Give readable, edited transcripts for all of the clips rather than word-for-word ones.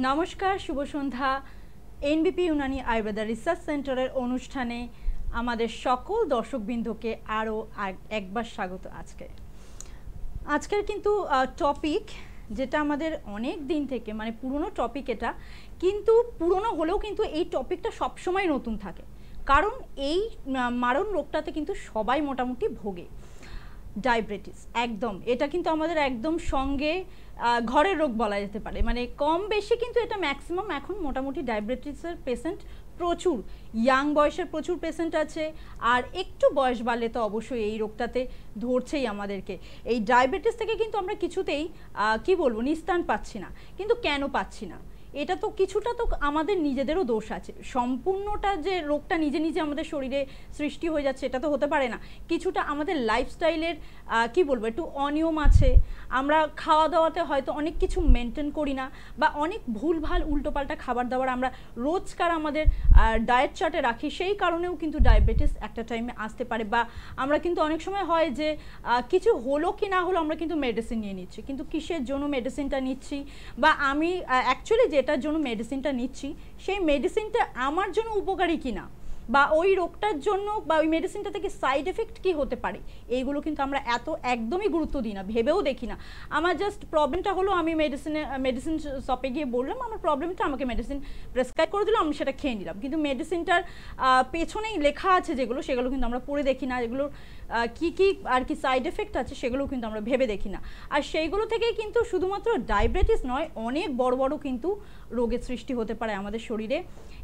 নমস্কার, শুভ সন্ধ্যা। এনবিপি ইউনানি আয়ুর্বেদা রিসার্চ সেন্টারের অনুষ্ঠানে আমাদের সকল দর্শকবৃন্দকে আরও একবার স্বাগত। আজকের কিন্তু টপিক যেটা আমাদের অনেক দিন থেকে মানে পুরনো টপিক, এটা কিন্তু পুরনো হলেও কিন্তু এই টপিকটা সবসময় নতুন থাকে, কারণ এই মারণ রোগটাতে কিন্তু সবাই মোটামুটি ভোগে। ডায়াবেটিস একদম, এটা কিন্তু আমাদের একদম সঙ্গে ঘরের রোগ বলা যেতে পারে। মানে কম বেশি কিন্তু এটা ম্যাক্সিমাম এখন মোটামুটি ডায়াবেটিসের পেশেন্ট প্রচুর, ইয়াং বয়সের প্রচুর পেশেন্ট আছে, আর একটু বয়স বাড়লে তো অবশ্যই এই রোগটাতে ধরছেই আমাদেরকে। এই ডায়াবেটিস থেকে কিন্তু আমরা কিছুতেই কি বলবো নিস্তার পাচ্ছি না। কিন্তু কেন পাচ্ছি না? এটা তো কিছুটা তো আমাদের নিজেদেরও দোষ আছে। সম্পূর্ণটা যে রোগটা নিজে নিজে আমাদের শরীরে সৃষ্টি হয়ে যাচ্ছে এটা তো হতে পারে না। কিছুটা আমাদের লাইফস্টাইলের কি বলবো একটু অনিয়ম আছে। আমরা খাওয়া দাওয়াতে হয়তো অনেক কিছু মেনটেন করি না, বা অনেক ভুলভাল উল্টোপাল্টা খাবার দাবার আমরা রোজকার আমাদের ডায়েট চার্টে রাখি, সেই কারণেও কিন্তু ডায়াবেটিস একটা টাইমে আসতে পারে। বা আমরা কিন্তু অনেক সময় হয় যে কিছু হলো কি না হলো আমরা কিন্তু মেডিসিন নিয়ে নিচ্ছি, কিন্তু কিসের জন্য মেডিসিনটা নিচ্ছি, বা আমি অ্যাকচুয়ালি যেটার জন্য মেডিসিনটা নিচ্ছি সেই মেডিসিনটা আমার জন্য উপকারী কিনা, বা ওই রোগটার জন্য বা ওই মেডিসিনটা থেকে সাইড এফেক্ট কি হতে পারে, এইগুলো কিন্তু আমরা একদমই গুরুত্ব দিই না, ভেবেও দেখি না। আমার জাস্ট প্রবলেমটা হলো আমি মেডিসিন শপে গিয়ে বললাম আমার প্রবলেমটা, আমাকে মেডিসিন প্রেসক্রাইব করে দিল, আমি সেটা খেয়ে নিলাম। কিন্তু মেডিসিনটার পেছনেই লেখা আছে যেগুলো, সেগুলো কিন্তু আমরা পড়ে দেখি না। এগুলোর কি কি আর কি সাইড এফেক্ট আছে সেগুলো কিন্তু আমরা ভেবে দেখি না। আর সেইগুলো থেকেই কিন্তু শুধুমাত্র ডায়াবেটিস নয়, অনেক বড় বড় কিন্তু রোগের সৃষ্টি হতে পারে আমাদের শরীরে।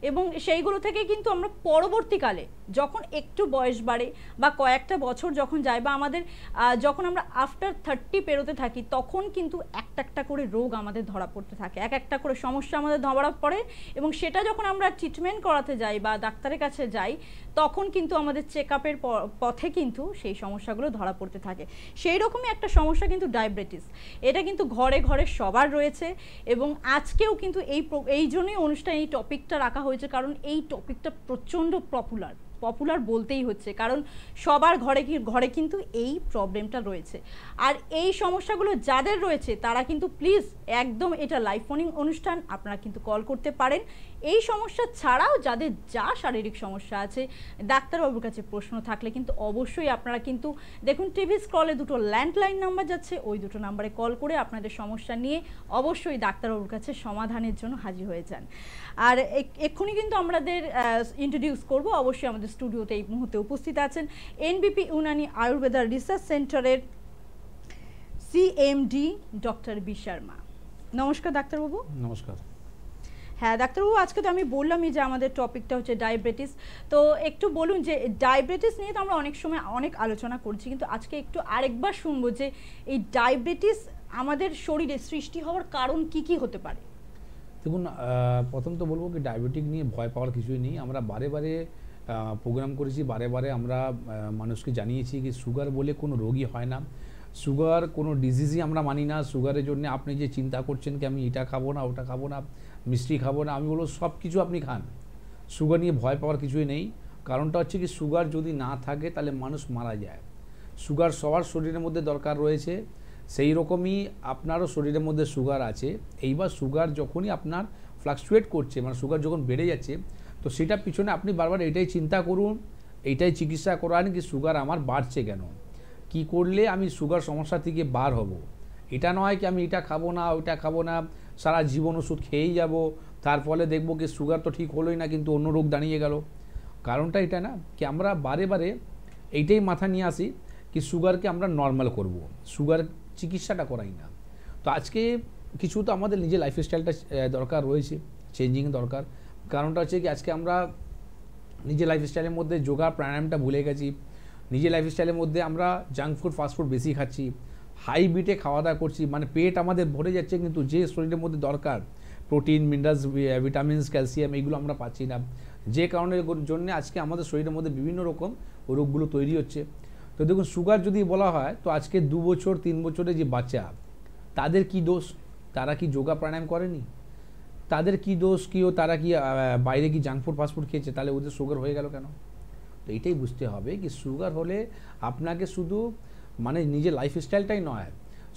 এবং সেইগুলো থেকে কিন্তু আমরা পরবর্তীকালে যখন একটু বয়স বাড়ে বা কয়েকটা বছর যখন যায়, বা আমাদের যখন আমরা আফটার 30 পেরোতে থাকি, তখন কিন্তু একটা একটা করে রোগ আমাদের ধরা পড়তে থাকে, এক একটা করে সমস্যা আমাদের ধরা পড়ে। এবং সেটা যখন আমরা ট্রিটমেন্ট করাতে যাই বা ডাক্তারের কাছে যাই, তখন কিন্তু আমাদের চেক আপের পথে কিন্তু সেই সমস্যাগুলো ধরা পড়তে থাকে। সেই রকমই একটা সমস্যা কিন্তু ডায়াবেটিস। এটা কিন্তু ঘরে ঘরে সবার রয়েছে। এবং আজকেও কিন্তু এই জন্যই অনুষ্ঠানে এই টপিকটা রাখা হয়েছে, কারণ এই টপিকটা প্রচণ্ড পপুলার বলতেই হচ্ছে, কারণ সবার ঘরে কিন্তু এই প্রবলেমটা রয়েছে। আর এই সমস্যাগুলো যাদের রয়েছে তারা কিন্তু প্লিজ একদম, এটা লাইভ ফোনিং অনুষ্ঠান, আপনারা কিন্তু কল করতে পারেন। এই সমস্যা ছাড়াও যাদের যা শারীরিক সমস্যা আছে, ডাক্তারবাবুর কাছে প্রশ্ন থাকলে কিন্তু অবশ্যই আপনারা কিন্তু দেখুন টিভি স্ক্রলে দুটো ল্যান্ডলাইন নাম্বার যাচ্ছে, ওই দুটো নাম্বারে কল করে আপনাদের সমস্যা নিয়ে অবশ্যই ডাক্তারবাবুর কাছে সমাধানের জন্য হাজির হয়ে যান। আর এক্ষুনি কিন্তু আমাদের ইন্ট্রোডিউস করব, অবশ্যই আমাদের স্টুডিওতে এই মুহূর্তে উপস্থিত আছেন এনবিপি ইউনানি আয়ুর্বেদা রিসার্চ সেন্টারের সিএমডি ডক্টর বি শর্মা। নমস্কার ডাক্তারবাবু। নমস্কার। হ্যাঁ ডাক্তারবাবু, আজকে তো আমি বললামই যে আমাদের টপিকটা হচ্ছে ডায়াবেটিস। তো একটু বলুন যে ডায়াবেটিস নিয়ে তো আমরা অনেক সময় অনেক আলোচনা করছি, কিন্তু আজকে একটু আরেকবার শুনবো যে এই ডায়াবেটিস আমাদের শরীরে সৃষ্টি হওয়ার কারণ কি কি হতে পারে। দেখুন, প্রথম তো বলবো কি ডায়াবেটিক নিয়ে ভয় পাওয়ার কিছুই নেই। আমরা বারে বারে প্রোগ্রাম করেছি, বারে বারে আমরা মানুষকে জানিয়েছি কি সুগার বলে কোনো রোগই হয় না, সুগার কোনো ডিজিজই আমরা মানি না। সুগারের জন্য আপনি যে চিন্তা করছেন কি আমি এটা খাবো না, ওটা খাবো না, মিষ্টি খাবো না, আমি বলবো সব কিছু আপনি খান, সুগার নিয়ে ভয় পাওয়ার কিছুই নেই। কারণটা হচ্ছে কি সুগার যদি না থাকে তাহলে মানুষ মারা যায়। সুগার সবার শরীরের মধ্যে দরকার রয়েছে, সেই রকমই আপনারও শরীরের মধ্যে সুগার আছে। এইবার সুগার যখনই আপনার ফ্লাকচুয়েট করছে, মানে সুগার যখন বেড়ে যাচ্ছে, তো সেটার পিছনে আপনি বারবার এটাই চিন্তা করুন, এইটাই চিকিৎসা করান কি সুগার আমার বাড়ছে কেন, কি করলে আমি সুগার সমস্যা থেকে বার হব। এটা নয় কি আমি এটা খাবো না, ওইটা খাবো না, সারা জীবন ওষুধ খেয়েই যাব, তার ফলে দেখবো কি সুগার তো ঠিক হলোই না, কিন্তু অন্য রোগ দাঁড়িয়ে গেল। কারণটা এটা না কি আমরা বারে বারে এইটাই মাথা নিয়ে আসি কি সুগারকে আমরা নর্মাল করব, সুগার চিকিৎসাটা করাই না। তো আজকে কিছু তো আমাদের নিজের লাইফস্টাইলটা দরকার রয়েছে, চেঞ্জিং দরকার। কারণটা হচ্ছে কি আজকে আমরা নিজের লাইফস্টাইলের মধ্যে যোগা প্রাণায়ামটা ভুলে গেছি, নিজের লাইফস্টাইলের মধ্যে আমরা জাঙ্ক ফুড ফাস্টফুড বেশি খাচ্ছি, হাই বিটে খাওয়া দাওয়া করছি, মানে পেট আমাদের ভরে যাচ্ছে, কিন্তু যে শরীরের মধ্যে দরকার প্রোটিন, মিনারেলস, ভিটামিনস, ক্যালসিয়াম, এইগুলো আমরা পাচ্ছি না। যে কারণের জন্য আজকে আমাদের শরীরের মধ্যে বিভিন্ন রকম রোগগুলো তৈরি হচ্ছে। তো দেখুন সুগার যদি বলা হয় তো আজকে 2 বছর 3 বছরের যে বাচ্চা, তাদের কি দোষ? তারা কি যোগা প্রাণায়াম করেনি? তাদের কি দোষ কি ও তারা কি বাইরে কি জাঙ্ক ফুড ফাস্টফুড খেয়েছে, তাহলে ওদের সুগার হয়ে গেল কেন? তো এইটাই বুঝতে হবে কি সুগার হলে আপনাকে শুধু মানে নিজের লাইফস্টাইলটাই নয়,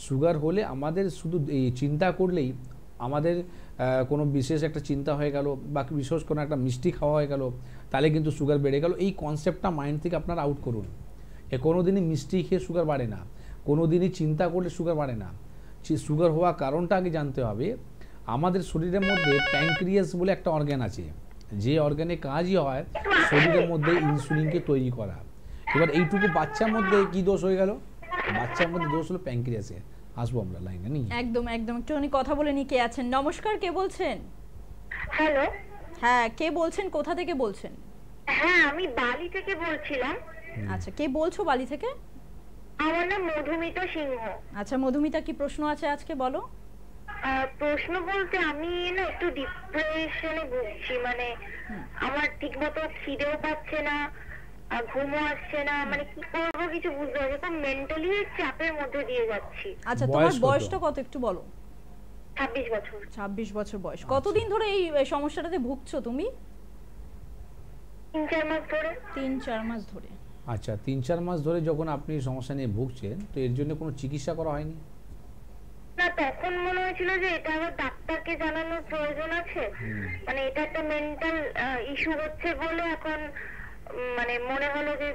সুগার হলে আমাদের শুধু এই চিন্তা করলেই আমাদের কোনো বিশেষ একটা চিন্তা হয়ে গেল বা বিশেষ কোনো একটা মিষ্টি খাওয়া হয়ে গেল, তাহলে কিন্তু সুগার বেড়ে গেল। এই কনসেপ্টটা মাইন্ড থেকে আপনারা আউট করুন। কোনো দিনই মিষ্টি খেয়ে সুগার বাড়ে না, কোনো দিনই চিন্তা করলে সুগার বাড়ে না। সুগার হওয়ার কারণটা আগে জানতে হবে। আমাদের শরীরের মধ্যে প্যানক্রিয়াস বলে একটা অর্গান আছে, যে অর্গানের কাজই হয় শরীরের মধ্যে ইনসুলিনকে তৈরি করা। এবার এইটুকু বাচ্চার মধ্যে কি দোষ হয়ে গেল? বাচ্চার মধ্যে দোষ হলো প্যানক্রিয়াসে। আসবো আমরা লাইনে নেই। একদম একদম, একটুখানি কথা বলে নি। কে আছেন? নমস্কার, কে বলছেন? হ্যালো। হ্যাঁ, কে বলছেন? কোথা থেকে বলছেন? হ্যাঁ, আমি বালি থেকে বলছিলাম। আচ্ছা, কে বলছো বালি থেকে? আমার নাম মধুমিতা সিংহ। আচ্ছা মধুমিতা, কি প্রশ্ন আছে আজকে বলো। প্রশ্ন বলতে আমি না একটু ডিপ্রেশনে ভুগছি, মানে আমার ঠিকমতো খিদেও পাচ্ছে না, ঘুমও আসছে না, মানে কি করবো কিছু বুঝতে পারছি না, মেন্টালি চাপের মধ্যে দিয়ে যাচ্ছি। আচ্ছা তোমার বয়সটা কত একটু বলো। 26 বছর। 26 বছর বয়স। কতদিন ধরে এই সমস্যাটাতে ভুগছো তুমি? 3-4 মাস ধরে। 3-4 মাস ধরে। আচ্ছা, 3-4 মাস ধরে যখন আপনি সমস্যা নিয়ে ভুগছেন, তো এর জন্য কোনো চিকিৎসা করা হয়নি? না, তখন মনে হয়েছিল যে এটা আবার ডাক্তারকে জানানোর প্রয়োজন আছে, মানে এটা একটা মেন্টাল ইস্যু হচ্ছে বলে এখন মানে মনে হলো যে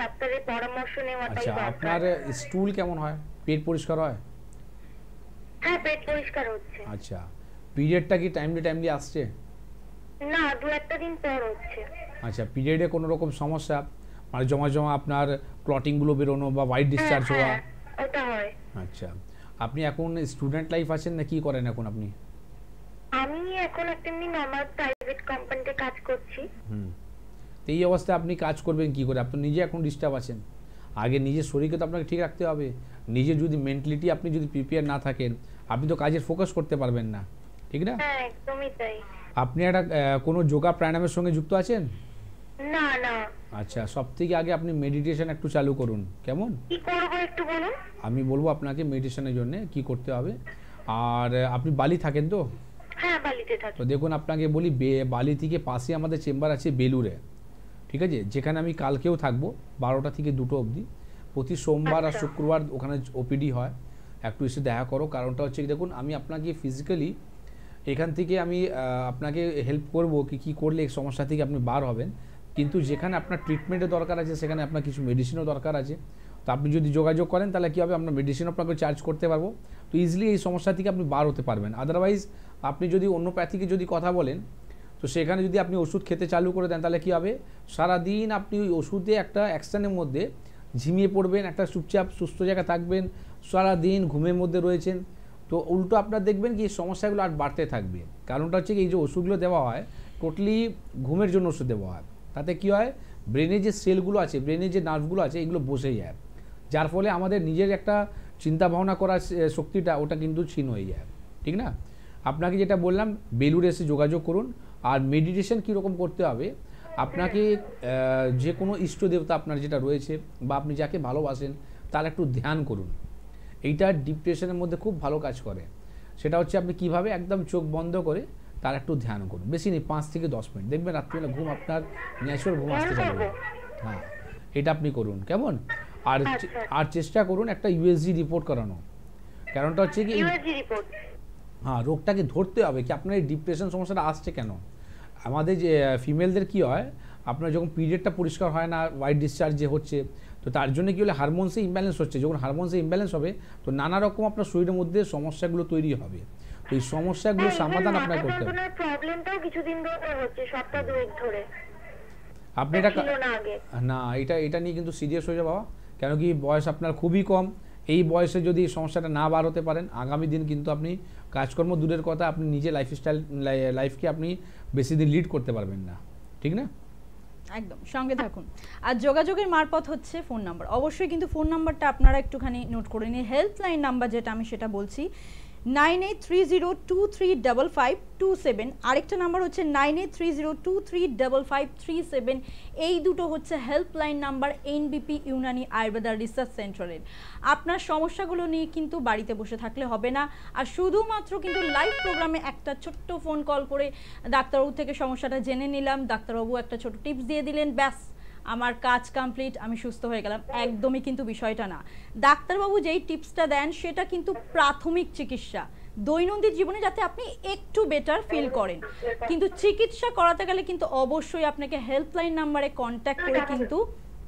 ডাক্তারের পরামর্শ নেওয়াটাই আচ্ছা, দরকার। আপনার স্টুল কেমন হয়? পেট পরিষ্কার হয়? হ্যাঁ, পেট পরিষ্কার হচ্ছে। আচ্ছা, পিরিয়ডটা কি টাইমলি আসছে? না, 2-1 দিন পর হচ্ছে। আচ্ছা, পিরিয়ডে কোনো রকম সমস্যা, মানে জমা আপনার ক্লটিংগুলো বেরোনো বা হোয়াইট ডিসচার্জ হওয়া? ওটা হয়। আচ্ছা, আপনি এখন স্টুডেন্ট লাইফ আছেন না কি করেন এখন আপনি? আমি এখন একটা নরমাল প্রাইভেট কোম্পানিতে কাজ করছি। তো এই অবস্থায় আপনি কাজ করবেন কি করে? আপনি নিজে এখন ডিস্টার্ব আছেন। আগে নিজের শরীরকে তো আপনাকে ঠিক রাখতে হবে। নিজে যদি মেন্টালিটি আপনি যদি প্রিপেয়ার না থাকেন, আপনি তো কাজে ফোকাস করতে পারবেন না, ঠিক না? হ্যাঁ, একদমই তাই। আপনি একটা কোনো যোগা প্রাণায়ামের সঙ্গে যুক্ত আছেন? না না। আচ্ছা, সবথেকে আগে আপনি মেডিটেশন একটু চালু করুন, কেমন? কি করব একটু বলুন। আমি বলবো আপনাকে মেডিটেশনের জন্য কি করতে হবে। আর আপনি বালি থাকেন তো? হ্যাঁ, বালিতে থাকি। তো দেখুন, আপনাকে বলি, বালি থেকে পাশে আমাদের চেম্বার আছে বেলুরে, ঠিক আছে? যেখানে আমি কালকেও থাকবো 12টা থেকে 2টো অবধি। প্রতি সোমবার আর শুক্রবার ওখানে ওপিডি হয়। একটু এসে দেখা করো। কারণটা হচ্ছে কি, দেখুন আমি আপনাকে ফিজিক্যালি এখান থেকে আমি আপনাকে হেল্প করবো কি করলে এই সমস্যা থেকে আপনি বার হবেন। কিন্তু যেখানে আপনার ট্রিটমেন্টের দরকার আছে সেখানে আপনার কিছু মেডিসিনও দরকার আছে। তো আপনি যদি যোগাযোগ করেন তাহলে কী হবে, আমরা মেডিসিন আপনাকে চার্জ করতে পারবো। তো ইজিলি এই সমস্যা থেকে আপনি বার হতে পারবেন। আদারওয়াইজ আপনি যদি হোমিওপ্যাথিকে যদি কথা বলেন, তো সেখানে যদি আপনি ওষুধ খেতে চালু করে দেন তাহলে কী হবে, সারাদিন আপনি ওই ওষুধে একটা অ্যাকশানের মধ্যে ঝিমিয়ে পড়বেন, একটা চুপচাপ সুস্থ জায়গায় থাকবেন, সারাদিন ঘুমের মধ্যে রয়েছেন। তো উল্টো আপনার দেখবেন কি সমস্যাগুলো আর বাড়তে থাকবে। কারণটা হচ্ছে কি, এই যে ওষুধগুলো দেওয়া হয় টোটালি ঘুমের জন্য ওষুধ দেওয়া হয়। তাতে কী হয়, ব্রেনের যে সেলগুলো আছে, ব্রেনের যে নার্ভগুলো আছে, এগুলো বসে যায়, যার ফলে আমাদের নিজের একটা চিন্তা ভাবনা করার শক্তিটা ওটা কিন্তু ক্ষীণ হয়ে যায়, ঠিক না? আপনাকে যেটা বললাম, বেলুড়ে এসে যোগাযোগ করুন। আর মেডিটেশন কীরকম করতে হবে, আপনাকে যে কোনো ইষ্ট দেবতা আপনার যেটা রয়েছে বা আপনি যাকে ভালোবাসেন তার একটু ধ্যান করুন। এইটা ডিপ্রেশনের মধ্যে খুব ভালো কাজ করে। সেটা হচ্ছে আপনি কিভাবে একদম চোখ বন্ধ করে তার একটু ধ্যান করুন, বেশি নেই 5 থেকে 10 মিনিট, দেখবেন রাত্রিবেলা ঘুম আপনার ন্যাচারাল ঘুম আসতে চাইবে। হ্যাঁ, এটা আপনি করুন, কেমন? আর চেষ্টা করুন একটা ইউএসজি রিপোর্ট করানো। কারণটা হচ্ছে কি, হ্যাঁ, রোগটাকে ধরতে হবে কি আপনার এই ডিপ্রেশন সমস্যাটা আসছে কেন। আমাদের যে ফিমেলদের কি হয়, আপনার যখন পিরিয়ডটা পরিষ্কার হয় না, হোয়াইট ডিসচার্জ যে হচ্ছে, তো তার জন্য কি হলে হারমোনসে ইমব্যালেন্স হচ্ছে। যখন হারমোনসে ইমব্যালেন্স হবে তো নানা রকম আপনার শরীরের মধ্যে সমস্যাগুলো তৈরি হবে। তো এই সমস্যাগুলো সমাধান আপনাকে করতে হবে। প্রবলেমটাও কিছুদিন ধরে হচ্ছে, সপ্তাহ 2 ধরে। আপনি না, এটা নিয়ে কিন্তু সিরিয়াস হয়ে যাবে বাবা। কেন কি, বয়স আপনার খুবই কম। এই বয়সে যদি সমস্যাটা না বার হতে পারেন, আগামী দিন কিন্তু আপনি কাজকর্ম দূরের কথা, আপনি নিজে লাইফকে আপনি বেশি দিন লিড করতে পারবেন না, ঠিক না? একদম সঙ্গে থাকুন। আর যোগাযোগের মারপথ হচ্ছে ফোন নাম্বার। অবশ্যই কিন্তু ফোন নাম্বারটা আপনারা একটুখানি নোট করে নিন। হেল্পলাইন নাম্বার যেটা আমি সেটা বলছি 9830235527। আরেকটা নাম্বার হচ্ছে 9830235537। এই দুটো হচ্ছে helpline number এনবিপি Unani Ayurveda research সেন্টারের। আপনার সমস্যাগুলো নিয়ে কিন্তু বাড়িতে বসে থাকলে হবে না। আর শুধুমাত্র কিন্তু লাইভ প্রোগ্রামে একটা ছোট্ট ফোন কল করে ডাক্তারবাবু থেকে সমস্যাটা জেনে নিলাম, ডাক্তারবাবু একটা ছোট টিপস দিয়ে দিলেন, ব্যাস আমার কাজ কমপ্লিট, আমি সুস্থ হয়ে গেলাম। একদমই কিন্তু বিষয়টা না। ডাক্তারবাবু যেই টিপসটা দেন সেটা কিন্তু প্রাথমিক চিকিৎসা, দৈনন্দিন জীবনে যাতে আপনি একটু বেটার ফিল করেন। কিন্তু চিকিৎসা করাতে গেলে কিন্তু অবশ্যই আপনাকে হেল্পলাইন নাম্বারে কন্ট্যাক্ট করে কিন্তু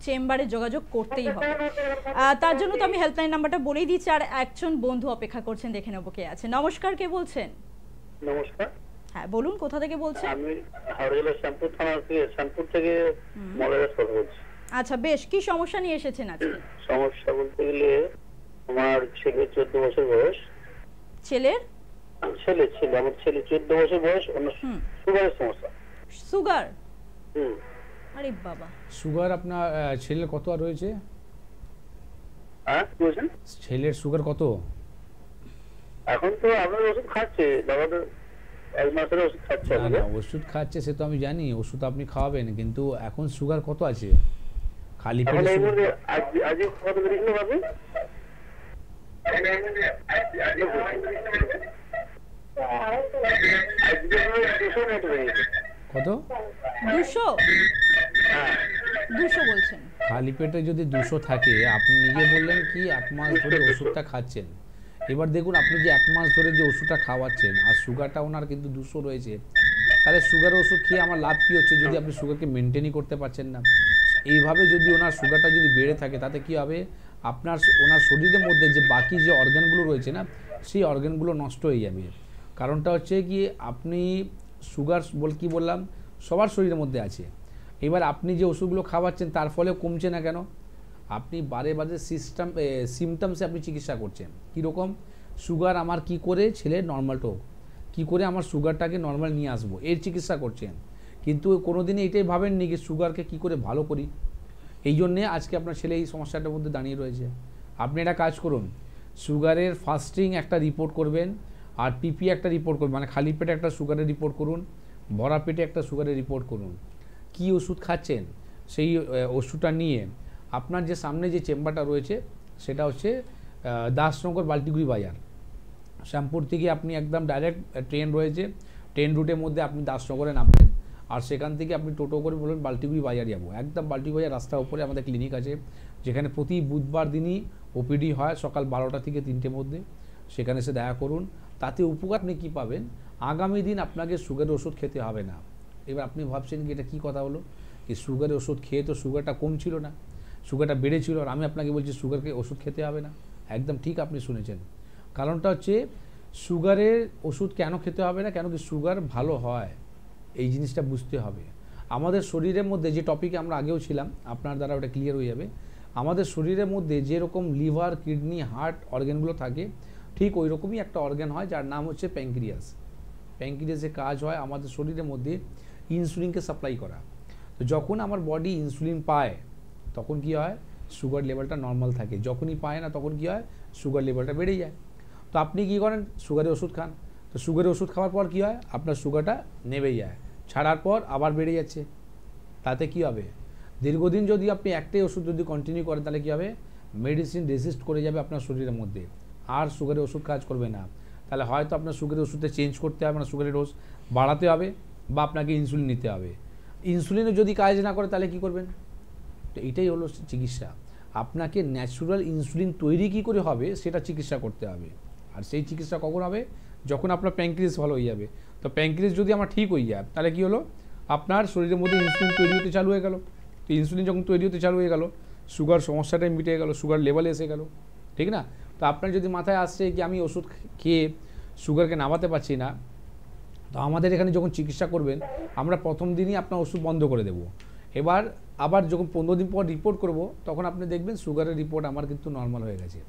চেম্বারে যোগাযোগ করতেই হবে। তার জন্য তো আমি হেল্পলাইন নাম্বারটা বলেই দিচ্ছি, আর একজন বন্ধু অপেক্ষা করছেন, দেখে নেবো কে আছে। নমস্কার, কে বলছেন? নমস্কার, হ্যাঁ বলুন, কোথা থেকে বলছেন? আমি হাওড়া জেলার শ্যামপুর থানা থেকে মলের কথা বলছি। আচ্ছা বেশ, কি সমস্যা নিয়ে এসেছেন আজকে? সমস্যা বলতে গেলে আমার ছেলে 14 বছর বয়স। ছেলের? ছেলে আমার ছেলে 14 বছর বয়স, সুগারের সমস্যা। সুগার? আরে বাবা। সুগার আপনার ছেলের কত আর রয়েছে? হ্যাঁ কি বলছেন? ছেলের সুগার কত? এখন তো আপনার ওষুধ খাচ্ছে, বাবা তো 1 মাসের ওষুধ খাচ্ছে। না ওষুধ খাচ্ছে সে তো আমি জানি, ওষুধ আপনি খাওয়াবেন, কিন্তু এখন সুগার কত আছে? খালি পেটে আজ কত বেরিয়েছিল বাবু? কত? 200? 200 বলছেন? খালি পেটে যদি 200 থাকে, আপনি নিজে বললেন কি 1 মাস ধরে ওষুধটা খাচ্ছেন। এবার দেখুন আপনি যে 1 মাস ধরে যে ওষুধটা খাওয়াচ্ছেন আর সুগারটা ওনার কিন্তু 200 রয়েছে, তাহলে সুগারের ওষুধ খেয়ে আমার লাভ কী হচ্ছে যদি আপনি সুগারকে মেনটেনই করতে পারছেন না? এইভাবে যদি ওনার সুগারটা যদি বেড়ে থাকে তাতে কী হবে, ওনার শরীরের মধ্যে যে বাকি যে অর্গানগুলো রয়েছে না, সেই অর্গানগুলো নষ্ট হয়ে যাবে। কারণটা হচ্ছে কি, আপনি সুগার কি বললাম, সবার শরীরের মধ্যে আছে। এবার আপনি যে ওষুধগুলো খাওয়াচ্ছেন তার ফলে কমছে না কেন? আপনি বারে বারে সিমটমসে আপনি চিকিৎসা করছেন। কীরকম? সুগার আমার কি করে ছেলে নর্মাল হোক, কী করে আমার সুগারটাকে নর্মাল নিয়ে আসবো, এর চিকিৎসা করছেন। কিন্তু কোনোদিনই এটাই ভাবেননি কি সুগারকে কি করে ভালো করি। এই জন্যে আজকে আপনার ছেলে এই সমস্যাটার মধ্যে দাঁড়িয়ে রয়েছে। আপনি একটা কাজ করুন, সুগারের ফাস্টিং একটা রিপোর্ট করবেন, আর পিপি একটা রিপোর্ট করবেন, মানে খালি পেটে একটা সুগারের রিপোর্ট করুন, ভরা পেটে একটা সুগারের রিপোর্ট করুন। কি ওষুধ খাচ্ছেন সেই ওষুধটা নিয়ে আপনার যে সামনে যে চেম্বারটা রয়েছে সেটা হচ্ছে দাসনগর বাল্টিগুড়ি বাজার। শ্যামপুর থেকে আপনি একদম ডাইরেক্ট ট্রেন রয়েছে, ট্রেন রুটের মধ্যে আপনি দাসনগরে নামবেন, আর সেখান থেকে আপনি টোটো করে বলবেন বাল্টিগুড়ি বাজার যাবো। একদম বাল্টিগুড়ি বাজার রাস্তার উপরে আমাদের ক্লিনিক আছে, যেখানে প্রতি বুধবার দিনই ওপিডি হয় সকাল 12টা থেকে 3টের মধ্যে। সেখানে এসে দেখা করুন। তাতে উপকার আপনি কী পাবেন, আগামী দিন আপনাকে সুগারের ওষুধ খেতে হবে না। এবার আপনি ভাবছেন কি এটা কী কথা হলো, কি সুগারের ওষুধ খেয়ে তো সুগারটা কম ছিল না, সুগারটা বেড়েছিল, আর আমি আপনাকে বলছি সুগারকে ওষুধ খেতে হবে না। একদম ঠিক আপনি শুনেছেন। কারণটা হচ্ছে সুগারের ওষুধ কেন খেতে হবে না, কেন কি সুগার ভালো হয়, এই জিনিসটা বুঝতে হবে। আমাদের শরীরের মধ্যে যে টপিকে আমরা আগেও ছিলাম, আপনার দ্বারা ওটা ক্লিয়ার হয়ে যাবে। আমাদের শরীরের মধ্যে যেরকম লিভার, কিডনি, হার্ট অর্গ্যানগুলো থাকে, ঠিক ওই রকমই একটা অর্গ্যান হয় যার নাম হচ্ছে প্যাঙ্ক্রিয়াস। প্যাঙ্ক্রিয়াসের কাজ হয় আমাদের শরীরের মধ্যে ইনসুলিনকে সাপ্লাই করা। তো যখন আমার বডি ইনসুলিন পায় তখন কি হয়, সুগার লেভেলটা নর্মাল থাকে। যখনই পায় না তখন কি হয়, সুগার লেভেলটা বেড়ে যায়। তো আপনি কি করেন, সুগারের ওষুধ খান। তো সুগারের ওষুধ খাওয়ার পর কি হয়, আপনার সুগারটা নেমে যায়, ছাড়ার পর আবার বেড়ে যাচ্ছে। তাতে কি হবে, দীর্ঘদিন যদি আপনি একটাই ওষুধ যদি কন্টিনিউ করেন তাহলে কী হবে, মেডিসিন রেজিস্ট করে যাবে আপনার শরীরের মধ্যে, আর সুগারের ওষুধ কাজ করবে না। তাহলে হয়তো আপনার সুগারের ওষুধে চেঞ্জ করতে হবে, মানে সুগারের ডোজ বাড়াতে হবে, বা আপনাকে ইনসুলিন নিতে হবে। ইনসুলিনও যদি কাজ না করে তাহলে কী করবেন? তো এটাই হলো চিকিৎসা। আপনাকে ন্যাচুরাল ইনসুলিন তৈরি কী করে হবে সেটা চিকিৎসা করতে হবে। আর সেই চিকিৎসা কখন হবে, যখন আপনার প্যাঙ্ক্রিয়াস ভালো হয়ে যাবে। তো প্যাঙ্ক্রিয়াস যদি আমার ঠিক হয়ে যায় তাহলে কী হলো, আপনার শরীরের মধ্যে ইনসুলিন তৈরি হতে চালু হয়ে গেল। তো ইনসুলিন যখন তৈরি হতে চালু হয়ে গেল, সুগার সমস্যাটাই মিটে গেল, সুগার লেভেলে এসে গেল, ঠিক না? তো আপনার যদি মাথায় আসছে কি আমি ওষুধ খেয়ে সুগারকে নামাতে পারছি না, তো আমাদের এখানে যখন চিকিৎসা করবেন আমরা প্রথম দিনই আপনার ওষুধ বন্ধ করে দেব। এবার আবার যখন 15 দিন পর রিপোর্ট করব তখন আপনি দেখবেন সুগারের রিপোর্ট আমার কিন্তু নর্মাল হয়ে গেছে।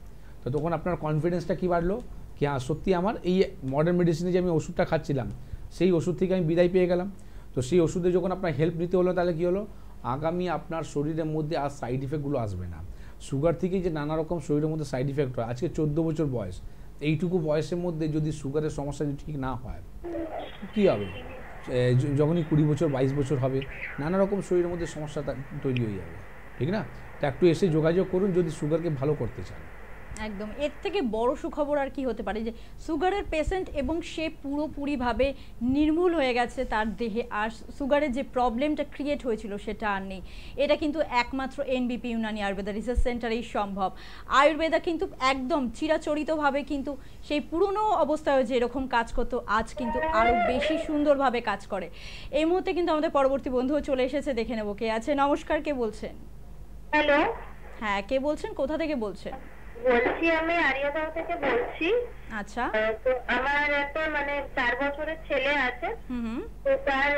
তো তখন আপনার কনফিডেন্সটা কী বাড়লো, কি হ্যাঁ সত্যি আমার এই মডার্ন মেডিসিনে যে আমি ওষুধটা খাচ্ছিলাম সেই ওষুধ থেকে আমি বিদায় পেয়ে গেলাম। তো সেই ওষুধে যখন আপনার হেল্প নিতে হলো তাহলে কী হলো, আগামী আপনার শরীরের মধ্যে আর সাইড ইফেক্টগুলো আসবে না। সুগার থেকে যে নানা রকম শরীরের মধ্যে সাইড ইফেক্ট হয়, আজকে 14 বছর বয়স, এইটুকু বয়সের মধ্যে যদি সুগারের সমস্যা যদি ঠিক না হয় কী হবে, যখনই 20 বছর 22 বছর হবে নানা রকম শরীরের মধ্যে সমস্যা তৈরি হয়ে যাবে, ঠিক না? তো একটু এসে যোগাযোগ করুন যদি সুগারকে ভালো করতে চান। একদম, এর থেকে বড় সুখবর আর কি হতে পারে যে সুগারের পেশেন্ট এবং সে পুরোপুরিভাবে নির্মূল হয়ে গেছে তার দেহে, আর সুগারের যে প্রবলেমটা ক্রিয়েট হয়েছিল সেটা আর নেই। এটা কিন্তু একমাত্র এনবিপি ইউনানি আয়ুর্বেদা রিসার্চ সেন্টারেই সম্ভব। আয়ুর্বেদা কিন্তু একদম চিরাচরিতভাবে কিন্তু সেই পুরনো অবস্থায় যেরকম কাজ করতো আজ কিন্তু আরও বেশি সুন্দরভাবে কাজ করে। এই মুহূর্তে কিন্তু আমাদের পরবর্তী বন্ধুও চলে এসেছে, দেখে নেব কে আছে। নমস্কার, কে বলছেন? হ্যালো, হ্যাঁ, কে বলছেন, কোথা থেকে বলছেন? বলছি আমি আরিয়াগাঁও থেকে বলছি। আচ্ছা, তো আমার একটা 4 বছরের ছেলে আছে। হুম, তো তার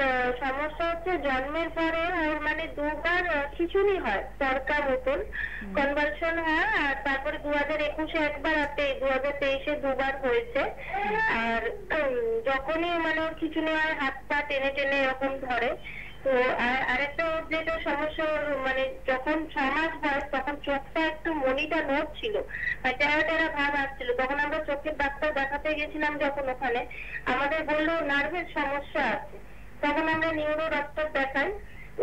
সমস্যা হচ্ছে জন্মের পরে ওর দুবার খিঁচুনি হয়, তরকা মতন কনভালশন হয়, আর তারপরে 2021-এ একবার আর 2023-এ দুবার হয়েছে। আর যখনই ওর খিঁচুনি হয় হাত পা টেনে টেনে এরকম ধরে। তো আরেকটা ওর যেটা সমস্যা, যখন 6 মাস বয়স তখন চোখটা একটু মনিটা নড়ছিল, টেরা টেরা ভাব আসছিল। তখন আমরা চোখের ডাক্তার দেখাতে গেছিলাম, যখন ওখানে আমাদের বললো নার্ভের সমস্যা আছে। তখন আমরা নিউরো ডাক্তার দেখাই।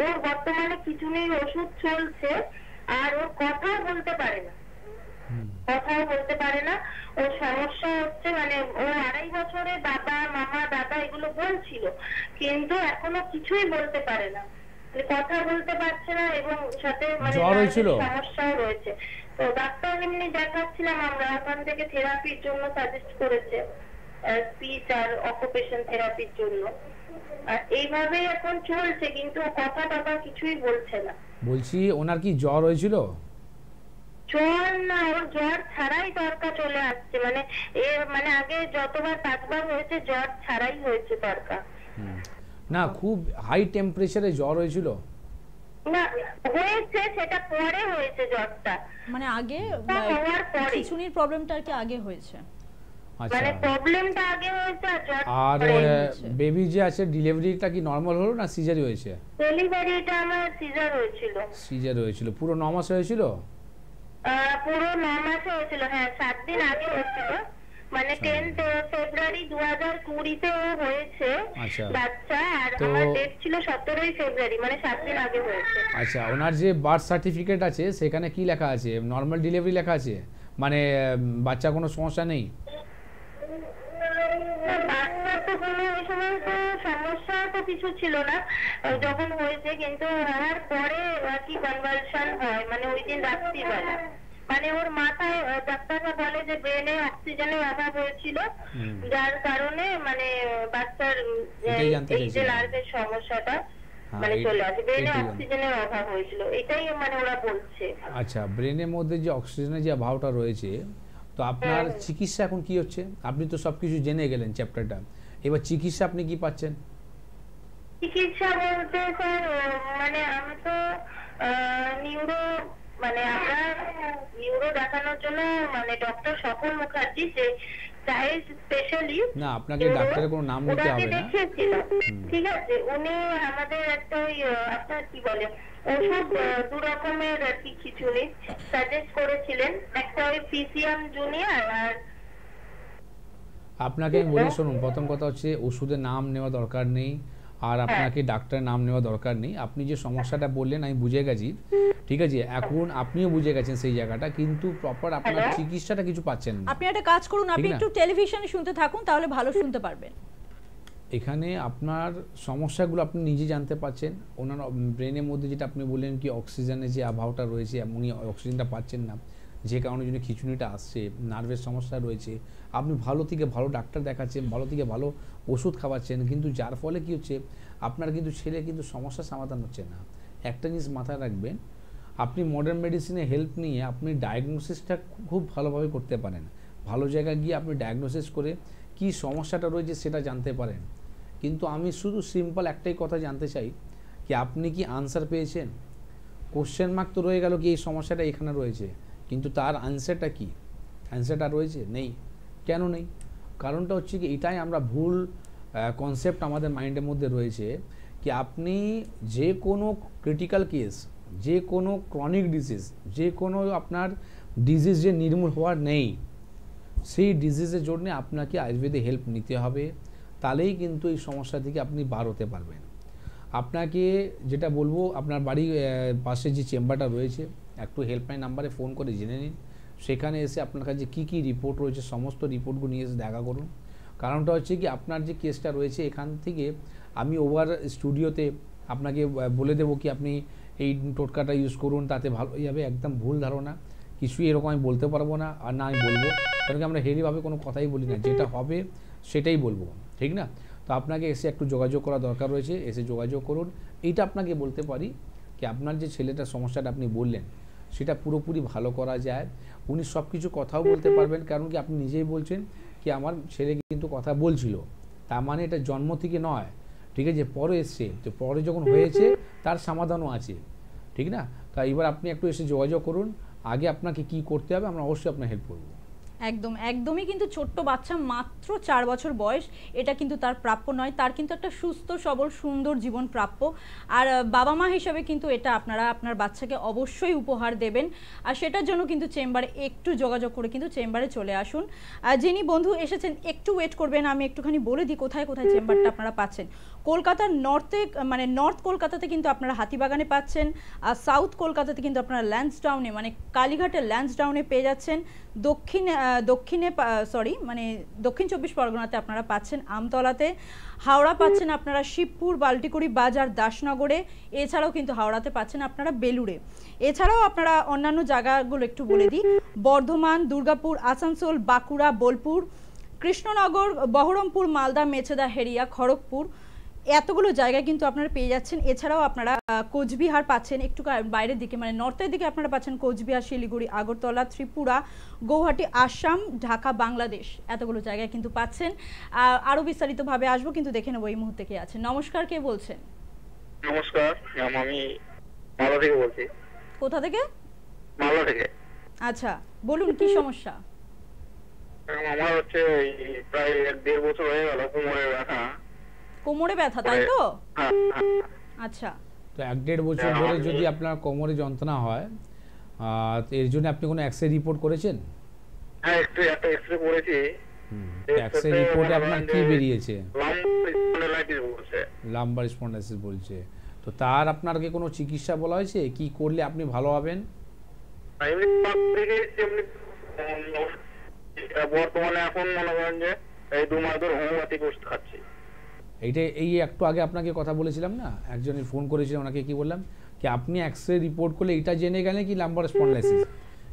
ওর বর্তমানে খিঁচুনির ওষুধ চলছে, আর ওর কথাও বলতে পারে না, ওর সমস্যা হচ্ছে ও 2.5 বছরে বাবা মামা দাদা এগুলো বলছিল, কিন্তু এখনো কিছুই বলতে পারে না, কথা বলতে পারছে না, এবং সাথে সমস্যাও রয়েছে। তো ডাক্তার এমনি দেখাচ্ছিলাম আমরা, ওখান থেকে থেরাপির জন্য সাজেস্ট করেছে, স্পিচ আর অকুপেশন থেরাপির জন্য। আর এইভাবেই এখন চলছে, কিন্তু কথা টাকা কিছুই বলছে না। বলছি ওনার কি জ্বর হয়েছিল? জ্বর না, ওর জ্বর ছাড়াই তরকা চলে আসছে, আগে যতবার 5 বার হয়েছে জ্বর ছাড়াই হয়েছে তরকা। না, খুব হাই টেম্পারেচারে জ্বর হয়েছিল? না, হয়েছে, সেটা পরে হয়েছে জ্বরটা, আগে খিঁচুনির প্রবলেমটা আর কি আগে হয়েছে। আচ্ছা, প্রবলেমটা আগে হয়েছে আর বেবি যে আছে ডেলিভারিটা কি নরমাল হলো না সিজারি হয়েছে? ডেলিভারিটা আমার সিজার হয়েছিল। সিজার হয়েছিল, পুরো 9 মাস হয়েছিল? পুরো 9 মাসে হয়েছিল, হ্যাঁ 7 দিন আগে হয়েছিল, 10 ফেব্রুয়ারি 2020-তে হয়েছে বাচ্চা, আর আমার ডেট ছিল 17 ফেব্রুয়ারি, 7 দিন আগে হয়েছে। আচ্ছা, ওনার যে বার্থ সার্টিফিকেট আছে সেখানে কি লেখা আছে? নরমাল ডেলিভারি লেখা আছে, বাচ্চা কোনো সমস্যা নেই? বাচ্চার তো কোনো ওই সময় তো সমস্যা তো কিছু ছিল না যখন হয়েছে, কিন্তু হওয়ার পরে কি কনভালশন হয়, ওই দিন রাত্রিবেলা, ওর মাথায় ডাক্তাররা বলে যে ব্রেনে অক্সিজেনের অভাব হয়েছিল, যার কারণে বাচ্চার এই যে নার্ভের সমস্যাটা চলে আসে, ব্রেনে অক্সিজেনের অভাব হয়েছিল, এটাই ওরা বলছে। আচ্ছা, ব্রেনের মধ্যে যে অক্সিজেনের যে অভাবটা রয়েছে, তো আপনার চিকিৎসা এখন কি হচ্ছে? আপনি তো সবকিছু জেনে গেলেন চ্যাপ্টারটা, এবার চিকিৎসা আপনি কি পাচ্ছেন? চিকিৎসা বলতে স্যার আমি তো নিউরো আমরা নিউরো দেখানোর জন্য ডক্টর স্বপন মুখার্জি, যে চাইল্ড স্পেশালিস্ট, না আপনাকে ডাক্তারের কোনো নাম নিতে হবে না, ঠিক আছে, উনি আমাদের একটা আপনার কি বলে ওষুধ 2 রকমের খিচুনি সাজেস্ট করেছিলেন, একটা পিসিএম জুনিয়র। আর আপনাকে আমি বলি শুনুন, প্রথম কথা হচ্ছে ওষুধের নাম নেওয়া দরকার নেই, আর আপনাকে ডাক্তারের নাম নেওয়া দরকার নেই। আপনি যে সমস্যাটা বললেন আমি বুঝে গেছি, ঠিক আছে, এখন আপনিও বুঝে গেছেন সেই জায়গাটা, কিন্তু প্রপার আপনার চিকিৎসাটা কিছু পাচ্ছেন না। আপনি একটা কাজ করুন, আপনি একটু টেলিভিশনে শুনতে থাকুন, তাহলে ভালো শুনতে পারবেন। এখানে আপনার সমস্যাগুলো আপনি নিজে জানতে পারছেন। ওনার ব্রেনের মধ্যে যেটা আপনি বললেন কি অক্সিজেনের যে অভাবটা রয়েছে, উনি অক্সিজেনটা পাচ্ছেন না, যে কারণে জন্য খিঁচুনিটা আসছে, নার্ভের সমস্যা রয়েছে, আপনি ভালো থেকে ভালো ডাক্তার দেখাচ্ছেন, ভালো থেকে ভালো ওষুধ খাওয়াচ্ছেন, কিন্তু যার ফলে কি হচ্ছে আপনার কিন্তু ছেলে কিন্তু সমস্যার সমাধান হচ্ছে না। একটা জিনিস মাথায় রাখবেন, আপনি মডার্ন মেডিসিনের হেল্প নিয়ে আপনি ডায়াগনোসিসটা খুব ভালোভাবে করতে পারেন, ভালো জায়গায় গিয়ে আপনি ডায়াগনোসিস করে কি সমস্যাটা রয়েছে সেটা জানতে পারেন। কিন্তু আমি শুধু সিম্পল একটাই কথা জানতে চাই কি আপনি কি আনসার পেয়েছেন? কোশ্চেন মার্ক তো রয়ে গেল কি এই সমস্যাটা এখানে রয়েছে, কিন্তু তার আনসারটা কি? অ্যান্সারটা রয়েছে? নেই। কেন নেই? কারণটা হচ্ছে কি এটাই আমরা ভুল কনসেপ্ট আমাদের মাইন্ডের মধ্যে রয়েছে কি আপনি যে কোনো ক্রিটিক্যাল কেস, যে কোনো ক্রনিক ডিজিজ, যে কোনো আপনার ডিজিজ যে নির্মূল হওয়ার নেই, সেই ডিজিজের জন্য আপনাকে আয়ুর্বেদে হেল্প নিতে হবে, তাহলেই কিন্তু এই সমস্যা থেকে আপনি বার হতে পারবেন। আপনাকে যেটা বলবো, আপনার বাড়ির পাশে যে চেম্বারটা রয়েছে একটু হেল্পলাইন নাম্বারে ফোন করে জেনে নিন, সেখানে এসে আপনার কাছে কী কী রিপোর্ট রয়েছে সমস্ত রিপোর্টগুলো নিয়ে এসে দেখা করুন। কারণটা হচ্ছে কি, আপনার যে কেসটা রয়েছে এখান থেকে আমি ওভার স্টুডিওতে আপনাকে বলে দেবো কি আপনি এই টোটকাটা ইউজ করুন তাতে ভালো হয়ে যাবে, একদম ভুল ধারণা। কিছুই এরকম আমি বলতে পারবো না, আর না আমি বলবো, কারণ কি আমরা হেরিভাবে কোনো কথাই বলি না, যেটা হবে সেটাই বলবো, ঠিক না? তো আপনাকে এসে একটু যোগাযোগ করা দরকার রয়েছে, এসে যোগাযোগ করুন। এইটা আপনাকে বলতে পারি কি আপনার যে ছেলেটার সমস্যাটা আপনি বললেন সেটা পুরোপুরি ভালো করা যায়। উনি সব কিছু কথাও বলতে পারবেন, কারণ কি আপনি নিজেই বলছেন কি আমার ছেলে কিন্তু কথা বলছিল, তার মানে এটা জন্ম থেকে নয়, ঠিক আছে, পরে এসছে, তো পরে যখন হয়েছে তার সমাধানও আছে, ঠিক না? তা এবার আপনি একটু এসে যোগাযোগ করুন, আগে আপনাকে কি করতে হবে আমরা অবশ্যই আপনার হেল্প করবো। একদমই কিন্তু ছোট্ট বাচ্চা, মাত্র 4 বছর বয়স, এটা কিন্তু তার প্রাপ্য নয়, তার কিন্তু একটা সুস্থ সবল সুন্দর জীবন প্রাপ্য। আর বাবা মা হিসাবে কিন্তু এটা আপনারা আপনার বাচ্চাকে অবশ্যই উপহার দেবেন, আর সেটার জন্য কিন্তু চেম্বারে একটু যোগাযোগ করে কিন্তু চেম্বারে চলে আসুন। আর যিনি বন্ধু এসেছেন একটু ওয়েট করবেন, আমি একটুখানি বলে দিই কোথায় কোথায় চেম্বারটা আপনারা পাচ্ছেন। কলকাতার নর্থে মানে নর্থ কলকাতাতে কিন্তু আপনারা হাতিবাগানে পাচ্ছেন, আর সাউথ কলকাতাতে কিন্তু আপনারা ল্যান্সডাউনে মানে কালীঘাটের ল্যান্সডাউনে পেয়ে যাচ্ছেন। দক্ষিণ 24 পরগনাতে আপনারা পাচ্ছেন আমতলাতে, হাওড়া পাচ্ছেন আপনারা শিবপুর, বাল্টিকুড়ি বাজার, দাসনগরে, এছাড়াও কিন্তু হাওড়াতে পাচ্ছেন আপনারা বেলুড়ে। এছাড়াও আপনারা অন্যান্য জায়গাগুলো একটু বলে দিই, বর্ধমান, দুর্গাপুর, আসানসোল, বাঁকুড়া, বোলপুর, কৃষ্ণনগর, বহরমপুর, মালদা, মেচেদা, হেরিয়া, খড়গপুর, এতগুলো জায়গায় কিন্তু আপনারা পেয়ে যাচ্ছেন। এছাড়াও আপনারা কোচবিহার পাচ্ছেন, একটু বাইরের দিকে মানে নর্থের দিকে আপনারা পাচ্ছেন কোচবিহার, শিলিগুড়ি, আগরতলা, ত্রিপুরা, গৌহাটি, আসাম, ঢাকা, বাংলাদেশ, এতগুলো জায়গায় কিন্তু পাচ্ছেন। আরো বিস্তারিতভাবে আসবো, কিন্তু দেখে নেবো এই মুহূর্তে কে আছে। নমস্কার, কে বলছেন? নমস্কার, আমি মালদা থেকে বলছি। কোথা থেকে? মালদা থেকে। আচ্ছা, বলুন কি সমস্যা? আমার হচ্ছে প্রায় 1.5 বছর হয়ে গেল কোমরে ব্যথা। কোমরে ব্যথা, তাই তো? হ্যাঁ। আচ্ছা, তো 1.5 বছর ধরে যদি আপনার কোমরে যন্ত্রণা হয়, তো এর জন্য আপনি কোনো এক্সরে রিপোর্ট করেছেন? হ্যাঁ, একটা এক্সরে করেছি। এক্সরে রিপোর্টে আপনার কি বেরিয়েছে? লাম্বার স্পন্ডাইলিটিস বলছে। তো তার আপনার কি কোনো চিকিৎসা বলা হয়েছে, কি করলে আপনি ভালো হবেন? বর্তমানে এখন মনে করেন যে এই 2 মাস ধরে হোমিওপ্যাথিক ওষুধ খাচ্ছি। এই একটু আগে আপনাকে কথা বলেছিলাম না, একজন ফোন করেছিলেন, ওনাকে কি বললাম কি আপনি এক্সরে রিপোর্ট করলে এটা জেনে গেলেন কি লাম্বার স্পন্ডাইলিটিস,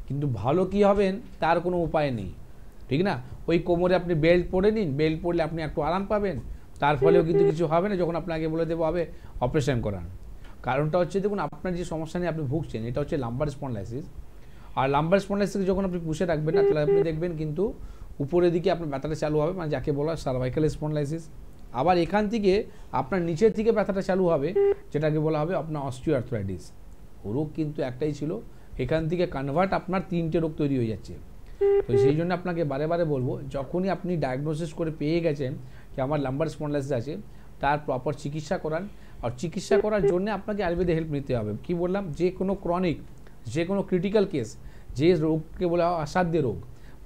কিন্তু ভালো কি হবেন তার কোনো উপায় নেই, ঠিক না? ওই কোমরে আপনি বেল্ট পরে নিন, বেল্ট পরলে আপনি একটু আরাম পাবেন, তার ফলেও কিন্তু কিছু হবে না, যখন আপনাকে বলে দেবো হবে অপারেশন করান। কারণটা হচ্ছে দেখুন আপনার যে সমস্যা নিয়ে আপনি ভুগছেন এটা হচ্ছে লাম্বার স্পন্ডাইলিটিস, আর লাম্বার স্পন্ডাইলিটিসকে যখন আপনি পুষে রাখবেন না তাহলে আপনি দেখবেন কিন্তু উপরের দিকে আপনার ব্যথাটা চালু হবে, মানে যাকে বলা হয় সার্ভাইকাল স্পন্ডাইলিটিস। আবার এখান থেকে আপনার নিচের থেকে ব্যথাটা চালু হবে, যেটাকে বলা হবে আপনার অস্টিওআর্থ্রাইটিস। রোগ কিন্তু একটাই ছিল, এখান থেকে কনভার্ট আপনার 3টে রোগ তৈরি হয়ে যাচ্ছে। তো সেই জন্য আপনাকে বারে বারে বলবো, যখনই আপনি ডায়াগনোসিস করে পেয়ে গেছেন যে আমার লাম্বার স্পন্ডাইলিটিস আছে, তার প্রপার চিকিৎসা করান। আর চিকিৎসা করার জন্য আপনাকে আয়ুর্বেদের হেল্প নিতে হবে। কি বললাম, যে কোনো ক্রনিক, যে কোনো ক্রিটিক্যাল কেস, যে রোগকে বলা হয় অসাধ্য রোগ,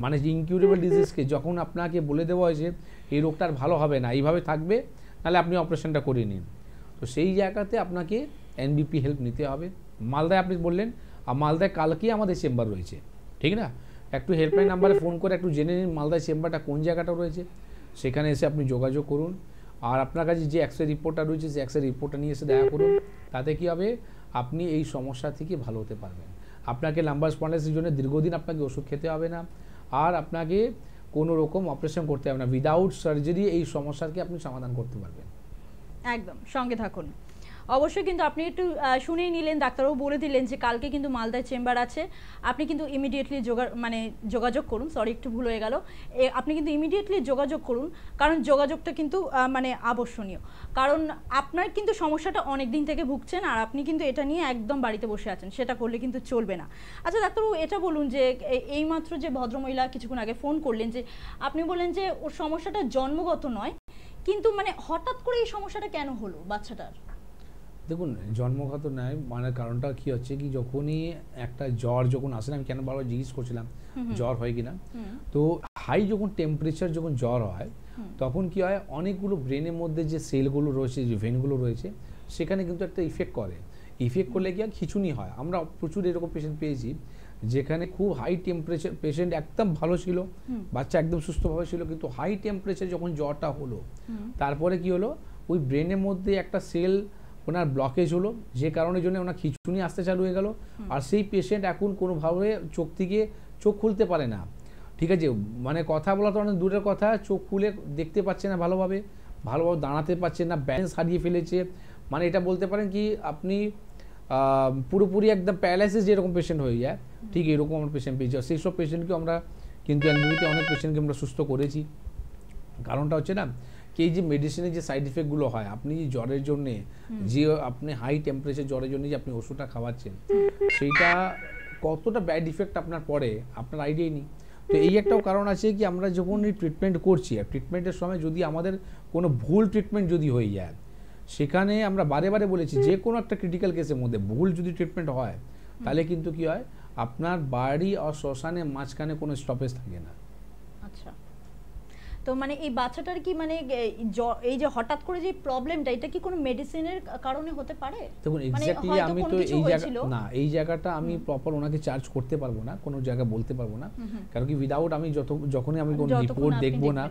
মানে যে ইনকিউরেবল ডিজিজকে যখন আপনাকে বলে দেওয়া হয়েছে এই রোগটার ভালো হবে না, এইভাবে থাকবে, তাহলে আপনি অপারেশনটা করিয়ে নিন। তো সেই জায়গাতে আপনাকে এনবিপি হেল্প নিতে হবে। মালদায় আপনি বললেন, আর মালদায় কালকেই আমাদের চেম্বার রয়েছে, ঠিক না? একটু হেল্পলাইন নাম্বারে ফোন করে একটু জেনে নিন মালদায় চেম্বারটা কোন জায়গাটা রয়েছে, সেখানে এসে আপনি যোগাযোগ করুন। আর আপনার কাছে যে এক্সরে রিপোর্টটা রয়েছে সেই এক্সরে রিপোর্টটা নিয়ে এসে দেখা করুন, তাতে কী হবে আপনি এই সমস্যা থেকে ভালো হতে পারবেন। আপনাকে লাম্বার স্পন্ডাইলিটিসের জন্য দীর্ঘদিন আপনাকে ওষুধ খেতে হবে না, আর আপনাকে কোনো রকম অপারেশন করতে হবে না, উইদাউট সার্জারি এই সমস্যাকে আপনি সমাধান করতে পারবেন। একদম সঙ্গে থাকুন। অবশ্যই কিন্তু আপনি একটু শুনেই নিলেন, ডাক্তারবাবু বলে দিলেন যে কালকে কিন্তু মালদায় চেম্বার আছে, আপনি কিন্তু ইমিডিয়েটলি যোগাযোগ করুন, সরি একটু ভুল হয়ে গেল, আপনি কিন্তু ইমিডিয়েটলি যোগাযোগ করুন, কারণ যোগাযোগটা কিন্তু মানে আবশ্যনীয়। কারণ আপনার কিন্তু সমস্যাটা অনেক দিন থেকে ভুগছেন, আর আপনি কিন্তু এটা নিয়ে একদম বাড়িতে বসে আছেন, সেটা করলে কিন্তু চলবে না। আচ্ছা ডাক্তারবাবু, এটা বলুন যে এইমাত্র যে ভদ্রমহিলা কিছুক্ষণ আগে ফোন করলেন, যে আপনি বললেন যে ওর সমস্যাটা জন্মগত নয়, কিন্তু মানে হঠাৎ করে এই সমস্যাটা কেন হলো বাচ্চাটার? দেখুন, জন্মগত নয়, মানে কারণটা কি হচ্ছে কি, যখনই একটা জ্বর যখন আসে না, আমি কেন বারবার জিজ্ঞেস করছিলাম জ্বর হয় কিনা, তো হাই যখন টেম্পারেচার যখন জ্বর হয় তখন কি হয়, অনেকগুলো ব্রেনের মধ্যে যে সেলগুলো রয়েছে, যে ভেনগুলো রয়েছে, সেখানে কিন্তু একটা ইফেক্ট করে। ইফেক্ট করলে কি খিঁচুনি হয়। আমরা প্রচুর এরকম পেশেন্ট পেয়েছি যেখানে খুব হাই টেম্পারেচার, পেশেন্ট একদম ভালো ছিল, বাচ্চা একদম সুস্থভাবে ছিল, কিন্তু হাই টেম্পারেচার যখন জ্বরটা হলো তারপরে কি হলো, ওই ব্রেনের মধ্যে একটা সেল ওনার ব্লকেজ হলো, যে কারণের জন্য ওনার খিঁচুনি আসতে চালু হয়ে গেল। আর সেই পেশেন্ট এখন কোনোভাবে চোখ থেকে চোখ খুলতে পারে না, ঠিক আছে, মানে কথা বলা তো অনেক দূরের কথা, চোখ খুলে দেখতে পাচ্ছে না ভালোভাবে দাঁড়াতে পারছে না, ব্যালেন্স হারিয়ে ফেলেছে। মানে এটা বলতে পারেন কি আপনি পুরোপুরি একদম প্যারালাইসিস যেরকম পেশেন্ট হয়ে যায়, ঠিক এরকম আমরা পেশেন্ট পেয়েছি। সেই সব পেশেন্টকে আমরা কিন্তু এনবিবিতে অনেক পেশেন্টকে আমরা সুস্থ করেছি। কারণটা হচ্ছে না কি এই যে মেডিসিনের যে সাইড ইফেক্টগুলো হয়, আপনি জ্বরের জন্যে যে আপনি হাই টেম্পারেচার জ্বরের জন্য যে আপনি ওষুধটা খাওয়াচ্ছেন, সেইটা কতটা ব্যাড ইফেক্ট আপনার পড়ে আপনার আইডিয়াই নেই। তো এই একটাও কারণ আছে কি আমরা যখন এই ট্রিটমেন্ট করছি, আর ট্রিটমেন্টের সময় যদি আমাদের কোনো ভুল ট্রিটমেন্ট যদি হয়ে যায়, সেখানে আমরা বারে বারে বলেছি যে কোনো একটা ক্রিটিক্যাল কেসের মধ্যে ভুল যদি ট্রিটমেন্ট হয় তাহলে কিন্তু কি হয়, আপনার বাড়ি আর শ্মশানের মাঝখানে কোনো স্টপেজ থাকে না। আচ্ছা, তো মানে এই বাচ্চাটার কি মানে এই যে হঠাৎ করে যে প্রবলেমটা, এটা কি কোনো মেডিসিনের কারণে হতে পারে? দেখুন এক্স্যাক্টলি আমি তো এই জায়গাটা আমি প্রপার ওনাকে চার্জ করতে পারবো না, কোনো জায়গা বলতে পারবো না, কারণ কি উইদাউট আমি যখনই আমি কোনো রিপোর্ট দেখবো না,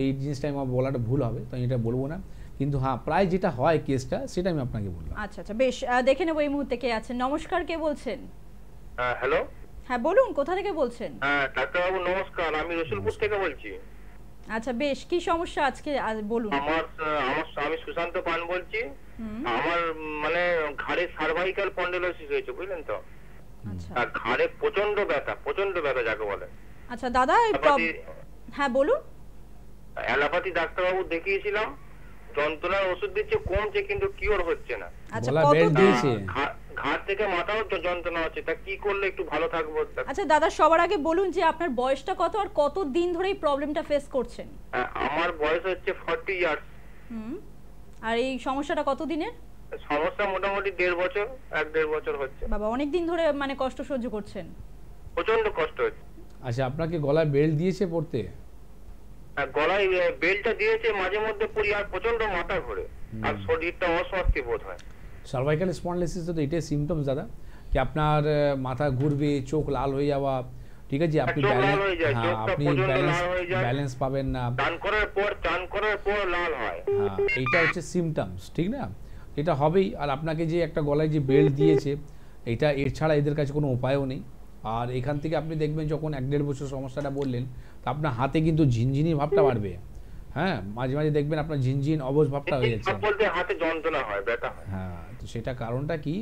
এই জিনিসটা আমার বলাটা ভুল হবে, তো আমি এটা বলবো না। কিন্তু হ্যাঁ, প্রায় যেটা হয় কেসটা সেটা আমি আপনাকে বললাম। আচ্ছা আচ্ছা, বেশ, দেখে নেবো এই মুহূর্তে কে আছেন। নমস্কার, কে বলছেন? হ্যালো, হ্যাঁ বলুন, কোথা থেকে বলছেন? ডাক্তারবাবু নমস্কার, আমি রসুলপুর থেকে বলছি। আচ্ছা বেশ, কি সমস্যা আজকে বলুন। আমি সুশান্ত পান বলছি। আমার মানে ঘাড়ে সার্ভাইকাল স্পন্ডিলোসিস হয়েছে, বুঝলেন তো? আচ্ছা, আর ঘাড়ে প্রচন্ড ব্যথা যাকে বলে। আচ্ছা দাদা, হ্যাঁ বলুন। অ্যালোপ্যাথি ডাক্তারবাবু দেখিয়েছিলাম, যন্ত্রণার ওষুধ দিচ্ছে, কমছে কিন্তু কিওর হচ্ছে না। আচ্ছা, ঘাড় থেকে মাথাও তো যন্ত্রণা হচ্ছে, তা কি করলে একটু ভালো থাকবো? আচ্ছা দাদা, সবার আগে বলুন যে আপনার বয়সটা কত আর কত দিন ধরে এই প্রবলেমটা ফেস করছেন? আমার বয়স হচ্ছে 40 ইয়ার্স। আর এই সমস্যাটা কত দিনের? সমস্যা মোটামুটি 1.5 বছর হচ্ছে। বাবা, অনেক দিন ধরে মানে কষ্ট সহ্য করছেন? প্রচন্ড কষ্ট হচ্ছে। আচ্ছা, আপনাকে গলায় বেল্ট দিয়েছে পড়তে? গলায় বেল্টটা দিয়েছে, মাঝে মধ্যে পরি, আর প্রচন্ড মাথা ঘোরে আর শরীরটা অস্বস্তি বোধ হয়। সার্ভাইকাল স্পন্ডিলোসিস তো এটাই সিমটমস দাদা, কি আপনার মাথা ঘুরবে, চোখ লাল হয়ে যাওয়া, ঠিক আছে, আপনি ব্যালেন্স পাবেন না, চান করার পর লাল হয়। হ্যাঁ, এইটা হচ্ছে সিমটমস, ঠিক না? এটা হবেই। আর আপনাকে যে একটা গলায় যে বেল্ট দিয়েছে, এটা এর ছাড়া এদের কাছে কোনো উপায়ও নেই। আর এখান থেকে আপনি দেখবেন যখন 1-1.5 বছর সমস্যাটা বললেন, তো আপনার হাতে কিন্তু ঝিনঝিনি ভাবটা বাড়বে। হ্যাঁ, মাঝে মাঝে দেখবেন আপনার ঝিনঝিন অবশ ভাবটা হয়ে যাচ্ছে, হাতে যন্ত্রণা হয়, ব্যথা হয়। হ্যাঁ, তো সেটা কারণটা কি,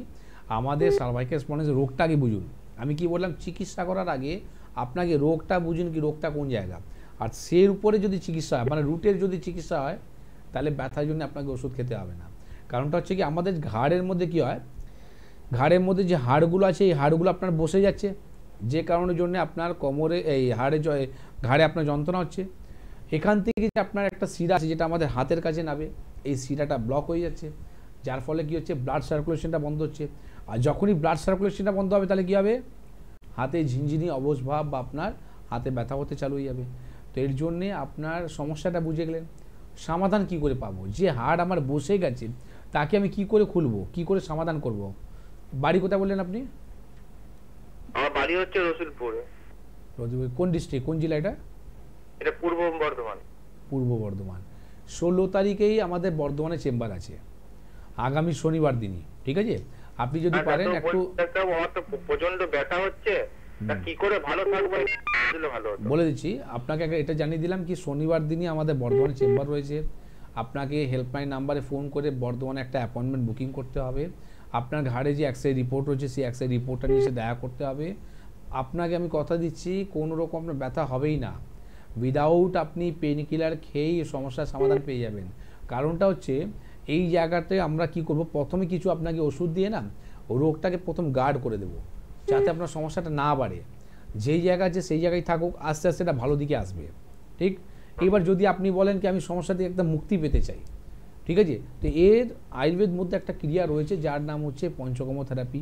আমাদের সার্ভাইকাল স্পন্ডিলোসিস রোগটা আগে বুঝুন। আমি কি বললাম, চিকিৎসা করার আগে আপনাকে রোগটা বুঝুন, কি রোগটা কোন জায়গা, আর সের উপরে যদি চিকিৎসা হয়, মানে রুটের যদি চিকিৎসা হয়, তাহলে ব্যথার জন্য আপনাকে ওষুধ খেতে হবে না। কারণটা হচ্ছে কি, আমাদের ঘাড়ের মধ্যে কি হয়, ঘাড়ের মধ্যে যে হাড়গুলো আছে, এই হাড়গুলো আপনার বসে যাচ্ছে, যে কারণের জন্য আপনার কোমরে এই ঘাড়ে আপনার যন্ত্রণা হচ্ছে। এখান থেকে যে আপনার একটা শিরা আছে যেটা আমাদের হাতের কাছে নাবে, এই শিরাটা ব্লক হয়ে যাচ্ছে, যার ফলে কি হচ্ছে, ব্লাড সার্কুলেশনটা বন্ধ হচ্ছে। আর যখনই ব্লাড সার্কুলেশনটা বন্ধ হবে, তাহলে কি হবে, হাতে ঝিনঝিনি অবশ ভাব বা আপনার হাতে ব্যথা হতে চালু হয়ে যাবে। তো এর জন্যে আপনার সমস্যাটা বুঝে গেলেন, সমাধান কি করে পাবো? যে হাড় আমার বসে গেছে তাকে আমি কি করে খুলবো, কি করে সমাধান করব? বাড়ি কোথায় বললেন আপনি? আমার বাড়ি হচ্ছে রসুলপুরে। কোন ডিস্ট্রিক্ট, কোন জেলা এটা? এটা পূর্ব বর্ধমান। পূর্ব বর্ধমান। 16 তারিখেই আমাদের বর্ধমানে চেম্বার আছে, আগামী শনিবার দিনই, ঠিক আছে? আপনি যদি পারেন একটু, আমার তো প্রচন্ড ব্যথা হচ্ছে, তা কি করে ভালো থাকবো ভালো বলে দিচ্ছি আপনাকে। এটা জানিয়ে দিলাম কি শনিবার দিনই আমাদের বর্ধমানে চেম্বার রয়েছে। আপনাকে হেল্পলাইন নাম্বারে ফোন করে বর্ধমানে একটা অ্যাপয়েন্টমেন্ট বুকিং করতে হবে। আপনার ঘাড়ে যে এক্সরে রিপোর্ট রয়েছে, সেই এক্সরে রিপোর্টটা নিয়ে এসে দেখা করতে হবে। আপনাকে আমি কথা দিচ্ছি, কোনো রকম আপনার ব্যথা হবেই না। উইদাউট আপনি পেন কিলার খেয়েই সমস্যার সমাধান পেয়ে যাবেন। কারণটা হচ্ছে, এই জায়গাতে আমরা কি করব, প্রথমে কিছু আপনাকে ওষুধ দিয়ে না রোগটাকে প্রথম গার্ড করে দেব, যাতে আপনার সমস্যাটা না বাড়ে। যেই জায়গা আছে সেই জায়গায় থাকুক, আস্তে আস্তে এটা ভালো দিকে আসবে, ঠিক? এবার যদি আপনি বলেন কি আমি সমস্যা থেকে একদম মুক্তি পেতে চাই, ঠিক আছে, তো এর আয়ুর্বেদ মধ্যে একটা ক্রিয়া রয়েছে যার নাম হচ্ছে পঞ্চকর্ম থেরাপি।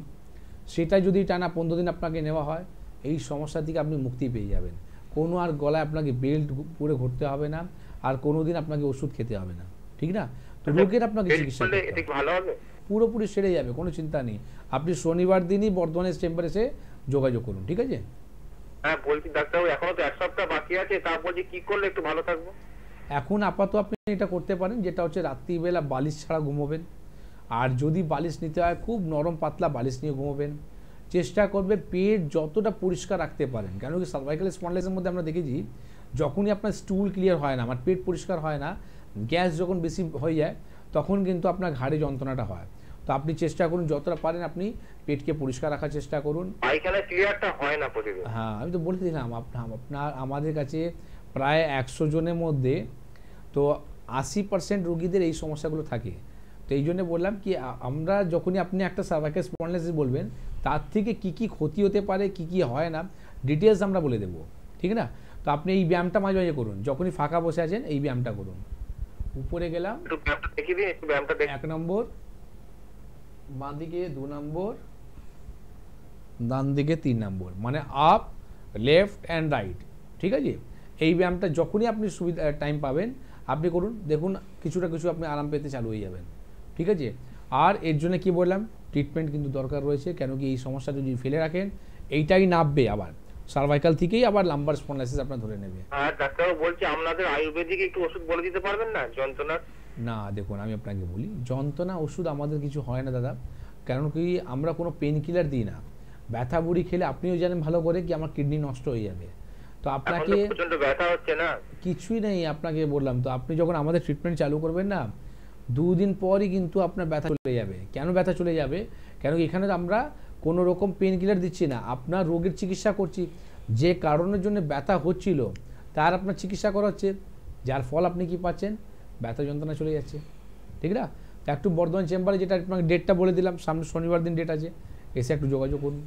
সেটা যদি টানা 15 দিন আপনাকে নেওয়া হয়, এই সমস্যা থেকে আপনি মুক্তি পেয়ে যাবেন। কোনো আর গলায় আপনাকে বেল্ট পরে ঘুরতে হবে না, আর কোনো দিন আপনাকে ওষুধ খেতে হবে না, ঠিক না? তো রোগের আপনাকে চিকিৎসা করতে হবে। পুরোপুরি সেরে যাবে, কোনো চিন্তা নেই। আপনি শনিবার দিনই বর্ধমানের চেম্বারে এসে যোগাযোগ করুন, ঠিক আছে? হ্যাঁ বলছি ডাক্তারবাবু, এখনো তো 1 সপ্তাহ বাকি আছে, তারপর যে কি করলে একটু ভালো থাকবো? এখন আপাতত আপনি এটা করতে পারেন, যেটা হচ্ছে রাত্রিবেলা বালিশ ছাড়া ঘুমোবেন। আর যদি বালিশ নিতে হয় খুব নরম পাতলা বালিশ নিয়ে ঘুমোবেন। চেষ্টা করবে পেট যতটা পরিষ্কার রাখতে পারেন, কেন কি সার্ভাইকাল স্পন্ডাইটিসের মধ্যে আমরা দেখেছি যখনই আপনার স্টুল ক্লিয়ার হয় না, আমার পেট পরিষ্কার হয় না, গ্যাস যখন বেশি হয়ে যায় তখন কিন্তু আপনার ঘাড়ে যন্ত্রণাটা হয়। তো আপনি চেষ্টা করুন যতটা পারেন আপনি পেটকে পরিষ্কার রাখার চেষ্টা করুন। পায়খানা ক্লিয়ারটা হয় না প্রতিদিন। হ্যাঁ, আমি তো বলে দিলাম আপনার আমাদের কাছে প্রায় 100 জনের মধ্যে তো 80% রোগীদের এই সমস্যাগুলো থাকে। তো এই জন্য বললাম কি আমরা যখনই আপনি একটা সার্ভাইকাল স্পন্ডাইটিস বলবেন তার থেকে কি কি ক্ষতি হতে পারে, কি কি হয় না, ডিটেলস আমরা বলে দেবো, ঠিক না? তো আপনি এই ব্যায়ামটা মাঝে মাঝে করুন, যখনই ফাঁকা বসে আছেন এই ব্যায়ামটা করুন। উপরে গেলাম, একটু ব্যায়ামটা দেখিয়ে দিন, একটু ব্যায়ামটা দেখ। 1 নম্বর, বাঁ দিকে 2 নম্বর, ডান দিকে 3 নম্বর, মানে আপ লেফট অ্যান্ড রাইট, ঠিক আছে? এই ব্যায়ামটা যখনই আপনি সুবিধা টাইম পাবেন আপনি করুন, দেখুন কিছুটা কিছু আপনি আরাম পেতে চালু হয়ে যাবেন, ঠিক আছে? আর এর জন্য কি বললাম, ট্রিটমেন্ট কিন্তু দরকার রয়েছে, কেন কি এই সমস্যাটা যদি ফেলে রাখেন এইটাই নাববে, আবার সার্ভাইকাল থেকেই আবার লাম্বার স্পন্ডাইটিস আপনার ধরে নেবে। আর ডাক্তারবাবু বলছি আপনাদের আয়ুর্বেদিক একটু ওষুধ বলে দিতে পারবেন না যন্ত্রণার? না দেখুন, আমি আপনাকে বলি যন্ত্রণা ওষুধ আমাদের কিছু হয় না দাদা, কারণ কি আমরা কোনো পেন কিলার দিই না। ব্যথা বুড়ি খেলে আপনিও জানেন ভালো করে কি আমার কিডনি নষ্ট হয়ে যাবে। তো আপনাকে প্রচন্ড ব্যথা হচ্ছে না? কিছুই নেই, আপনাকে বললাম তো, আপনি যখন আমাদের ট্রিটমেন্ট চালু করবেন না 2 দিন পরই কিন্তু আপনার ব্যথা চলে যাবে। কেন ব্যথা চলে যাবে? কেন কি এখানে আমরা কোনো রকম পেন কিলার দিচ্ছি না, আপনার রোগের চিকিৎসা করছি। যে কারণের জন্য ব্যথা হচ্ছিল তার আপনার চিকিৎসা করা হচ্ছে, যার ফল আপনি কি পাচ্ছেন, ব্যথা যন্ত্রণা চলে যাচ্ছে, ঠিক না? তো একটু বর্ধমান চেম্বারে, যেটা আপনাকে ডেটটা বলে দিলাম, সামনে শনিবার দিন ডেট আছে, এসে একটু যোগাযোগ করুন।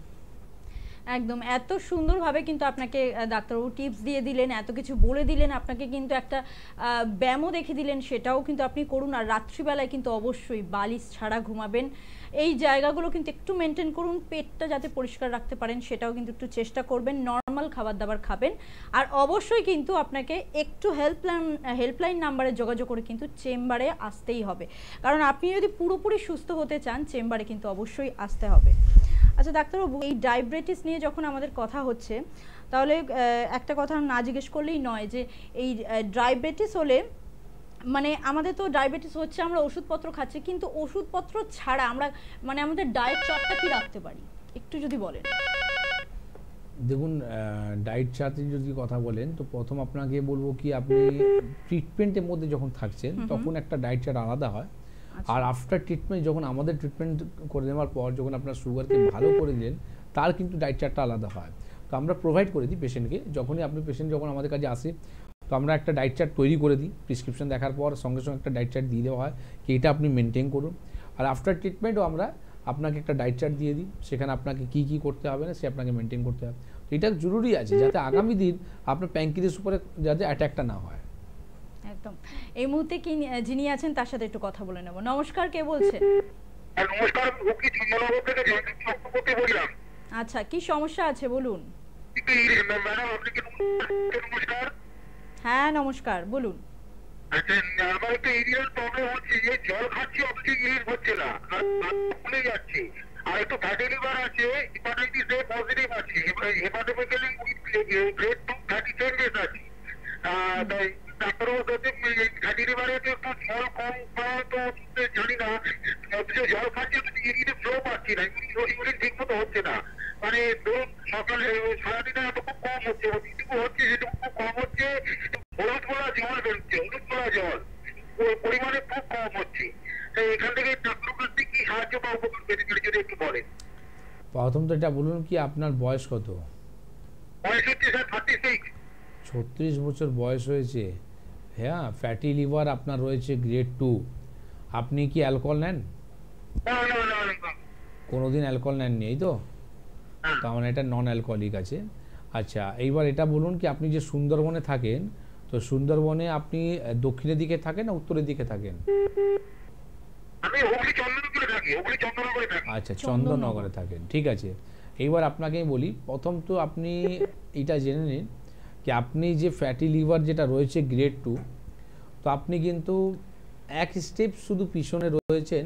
একদম এত সুন্দরভাবে কিন্তু আপনাকে ডাক্তারবাবু টিপস দিয়ে দিলেন, এত কিছু বলে দিলেন, আপনাকে কিন্তু একটা ব্যায়ামও দেখে দিলেন, সেটাও কিন্তু আপনি করুন। আর রাত্রিবেলায় কিন্তু অবশ্যই বালিশ ছাড়া ঘুমাবেন। এই জায়গাগুলো কিন্তু একটু মেনটেন করুন, পেটটা যাতে পরিষ্কার রাখতে পারেন সেটাও কিন্তু একটু চেষ্টা করবেন, নর্মাল খাবার দাবার খাবেন। আর অবশ্যই কিন্তু আপনাকে একটু হেল্পলাইন নাম্বারে যোগাযোগ করে কিন্তু চেম্বারে আসতেই হবে, কারণ আপনি যদি পুরোপুরি সুস্থ হতে চান চেম্বারে কিন্তু অবশ্যই আসতে হবে। আচ্ছা ডাক্তারবাবু, এই ডায়াবেটিস নিয়ে যখন আমাদের কথা হচ্ছে, তাহলে একটা কথা না জিজ্ঞেস করলেই নয় যে এই ডায়াবেটিস হলে, মানে আমাদের তো ডায়াবেটিস হচ্ছে, আমরা ওষুধপত্র খাচ্ছি, কিন্তু ওষুধপত্র ছাড়া আমরা মানে আমাদের ডায়েট চার্টটা কি রাখতে পারি, একটু যদি বলেন। দেখুন, ডায়েট চার্টে যদি কথা বলেন তো প্রথম আপনাকে বলবো কি আপনি ট্রিটমেন্টের মধ্যে যখন থাকছেন তখন একটা ডায়েট চার্ট আলাদা হয়। আর আফটার ট্রিটমেন্ট যখন আমাদের ট্রিটমেন্ট করে নেওয়ার পর যখন আপনার সুগারকে ভালো করে দিলেন তার কিন্তু ডায়েট চার্টটা আলাদা হয়। তো আমরা প্রোভাইড করে দিই পেশেন্টকে, যখনই আপনি পেশেন্ট যখন আমাদের কাছে আসে তো আমরা একটা ডায়েট চার্ট তৈরি করে দিই, প্রেসক্রিপশন দেখার পর সঙ্গে সঙ্গে একটা ডায়েট চার্ট দিয়ে দেওয়া হয় কি এটা আপনি মেনটেন করুন। আর আফটার ট্রিটমেন্টও আমরা আপনাকে একটা ডায়েট চার্ট দিয়ে দিই, সেখানে আপনাকে কী কী করতে হবে না সে আপনাকে মেনটেন করতে হবে। তো এটা জরুরি আছে যাতে আগামী দিন আপনার প্যাঙ্ক্রিয়াস উপরে যাতে অ্যাটাকটা না হয়। একদম। এই মুহূর্তে কি যিনি আছেন তার সাথে একটু কথা বলে নেব। নমস্কার, কে বলছে? নমস্কার, ভুকি চন্দ্রনগর থেকে চক্রবর্তী বললাম। আচ্ছা, কি সমস্যা আছে বলুন। ম্যাডাম আপনি কি? নমস্কার। হ্যাঁ নমস্কার, বলুন। আচ্ছা, আমার একটা ইউরিয়ার প্রবলেম হচ্ছে, যে জল খাচ্ছি অথচ ইউরিন হচ্ছে না, আর ভুলে যাচ্ছি। আর একটু ফ্যাটি লিভার আছে, হেপাটাইটিস এ পজিটিভ আছে, হেপাটোমেগালি গ্রেড 2 ফ্যাটি চেঞ্জেস আছে। তাই ডাক্তারবাবু বলছে ফ্যাটি লিভারে তো একটু জল কম পাওয়া, তো জানি না, জল খাচ্ছি কিন্তু ইউরিনে ফ্লো পাচ্ছি না, ইউরিন ঠিক মতো হচ্ছে না। মানে ধরুন সকালে সারাদিনে এত খুব কম হচ্ছে, যেটুকু হচ্ছে সেটুকু খুব কম হচ্ছে, হলুদ গোলা জল বেরোচ্ছে, হলুদ গোলা জল ওই পরিমাণে খুব কম হচ্ছে। তাই এখান থেকে ডাক্তার কাছ থেকে কি সাহায্য বা উপকার পেতে পারি যদি একটু বলেন। প্রথম তো এটা বলুন কি আপনার বয়স কত? বয়স হচ্ছে স্যার 36। 36 বছর বয়স হয়েছে। হ্যাঁ, ফ্যাটি লিভার আপনার রয়েছে গ্রেড 2। আপনি কি অ্যালকোহল নেন? না না না না, কোনোদিন অ্যালকোহল নেননি, এই তো? তার মানে এটা নন অ্যালকোহলিক আছে। আচ্ছা, এইবার এটা বলুন কি আপনি যে সুন্দরবনে থাকেন, তো সুন্দরবনে আপনি দক্ষিণের দিকে থাকেন না উত্তরের দিকে থাকেন? আমি হুগলি চন্দননগরে থাকি, হুগলি চন্দননগরে থাকি। আচ্ছা, চন্দননগরে থাকেন, ঠিক আছে। এইবার আপনাকে আমি বলি, প্রথম তো আপনি এটা জেনে নিন কি আপনি যে ফ্যাটি লিভার যেটা রয়েছে গ্রেড 2, তো আপনি কিন্তু এক স্টেপ শুধু পিছনে রয়েছেন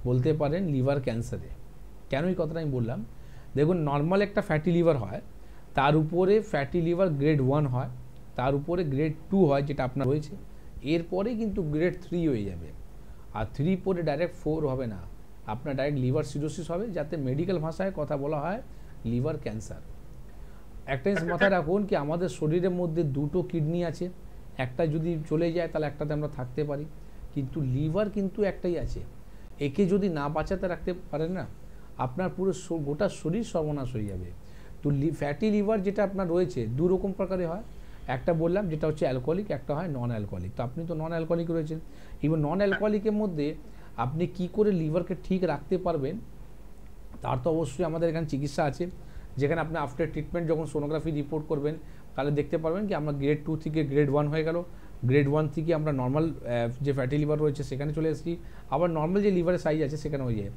বলতে পারেন লিভার ক্যান্সারে। কেন এই কথাটা আমি বললাম, দেখুন নর্মাল একটা ফ্যাটি লিভার হয়, তার উপরে ফ্যাটি লিভার গ্রেড 1 হয়, তার উপরে গ্রেড 2 হয় যেটা আপনার রয়েছে, এরপরে কিন্তু গ্রেড 3 হয়ে যাবে। আর 3 পরে ডাইরেক্ট 4 হবে না, আপনার ডাইরেক্ট লিভার সিরোসিস হবে, যাতে মেডিকেল ভাষায় কথা বলা হয় লিভার ক্যান্সার। একটা জিনিস মাথায় রাখুন কি আমাদের শরীরের মধ্যে দুটো কিডনি আছে, একটা যদি চলে যায় তাহলে একটাতে আমরা থাকতে পারি, কিন্তু লিভার কিন্তু একটাই আছে, একে যদি না বাঁচাতে রাখতে পারেন না আপনার পুরো গোটা শরীর সর্বনাশ হয়ে যাবে। তো ফ্যাটি লিভার যেটা আপনার রয়েছে দু রকম প্রকারে হয়, একটা বললাম যেটা হচ্ছে অ্যালকোহলিক, একটা হয় নন অ্যালকোহলিক। তো আপনি তো নন অ্যালকোহলিক রয়েছেন, এবার নন অ্যালকোহলিকের মধ্যে আপনি কি করে লিভারকে ঠিক রাখতে পারবেন তার তো অবশ্যই আমাদের এখানে চিকিৎসা আছে, যেখানে আপনি আফটার ট্রিটমেন্ট যখন সোনোগ্রাফি রিপোর্ট করবেন তাহলে দেখতে পারবেন কি আমরা গ্রেড 2 থেকে গ্রেড 1 হয়ে গেল, গ্রেড 1 থেকে আমরা নর্মাল যে ফ্যাটি লিভার রয়েছে সেখানে চলে এসেছি, আবার নর্মাল যে লিভারের সাইজ আছে সেখানে হয়ে যায়।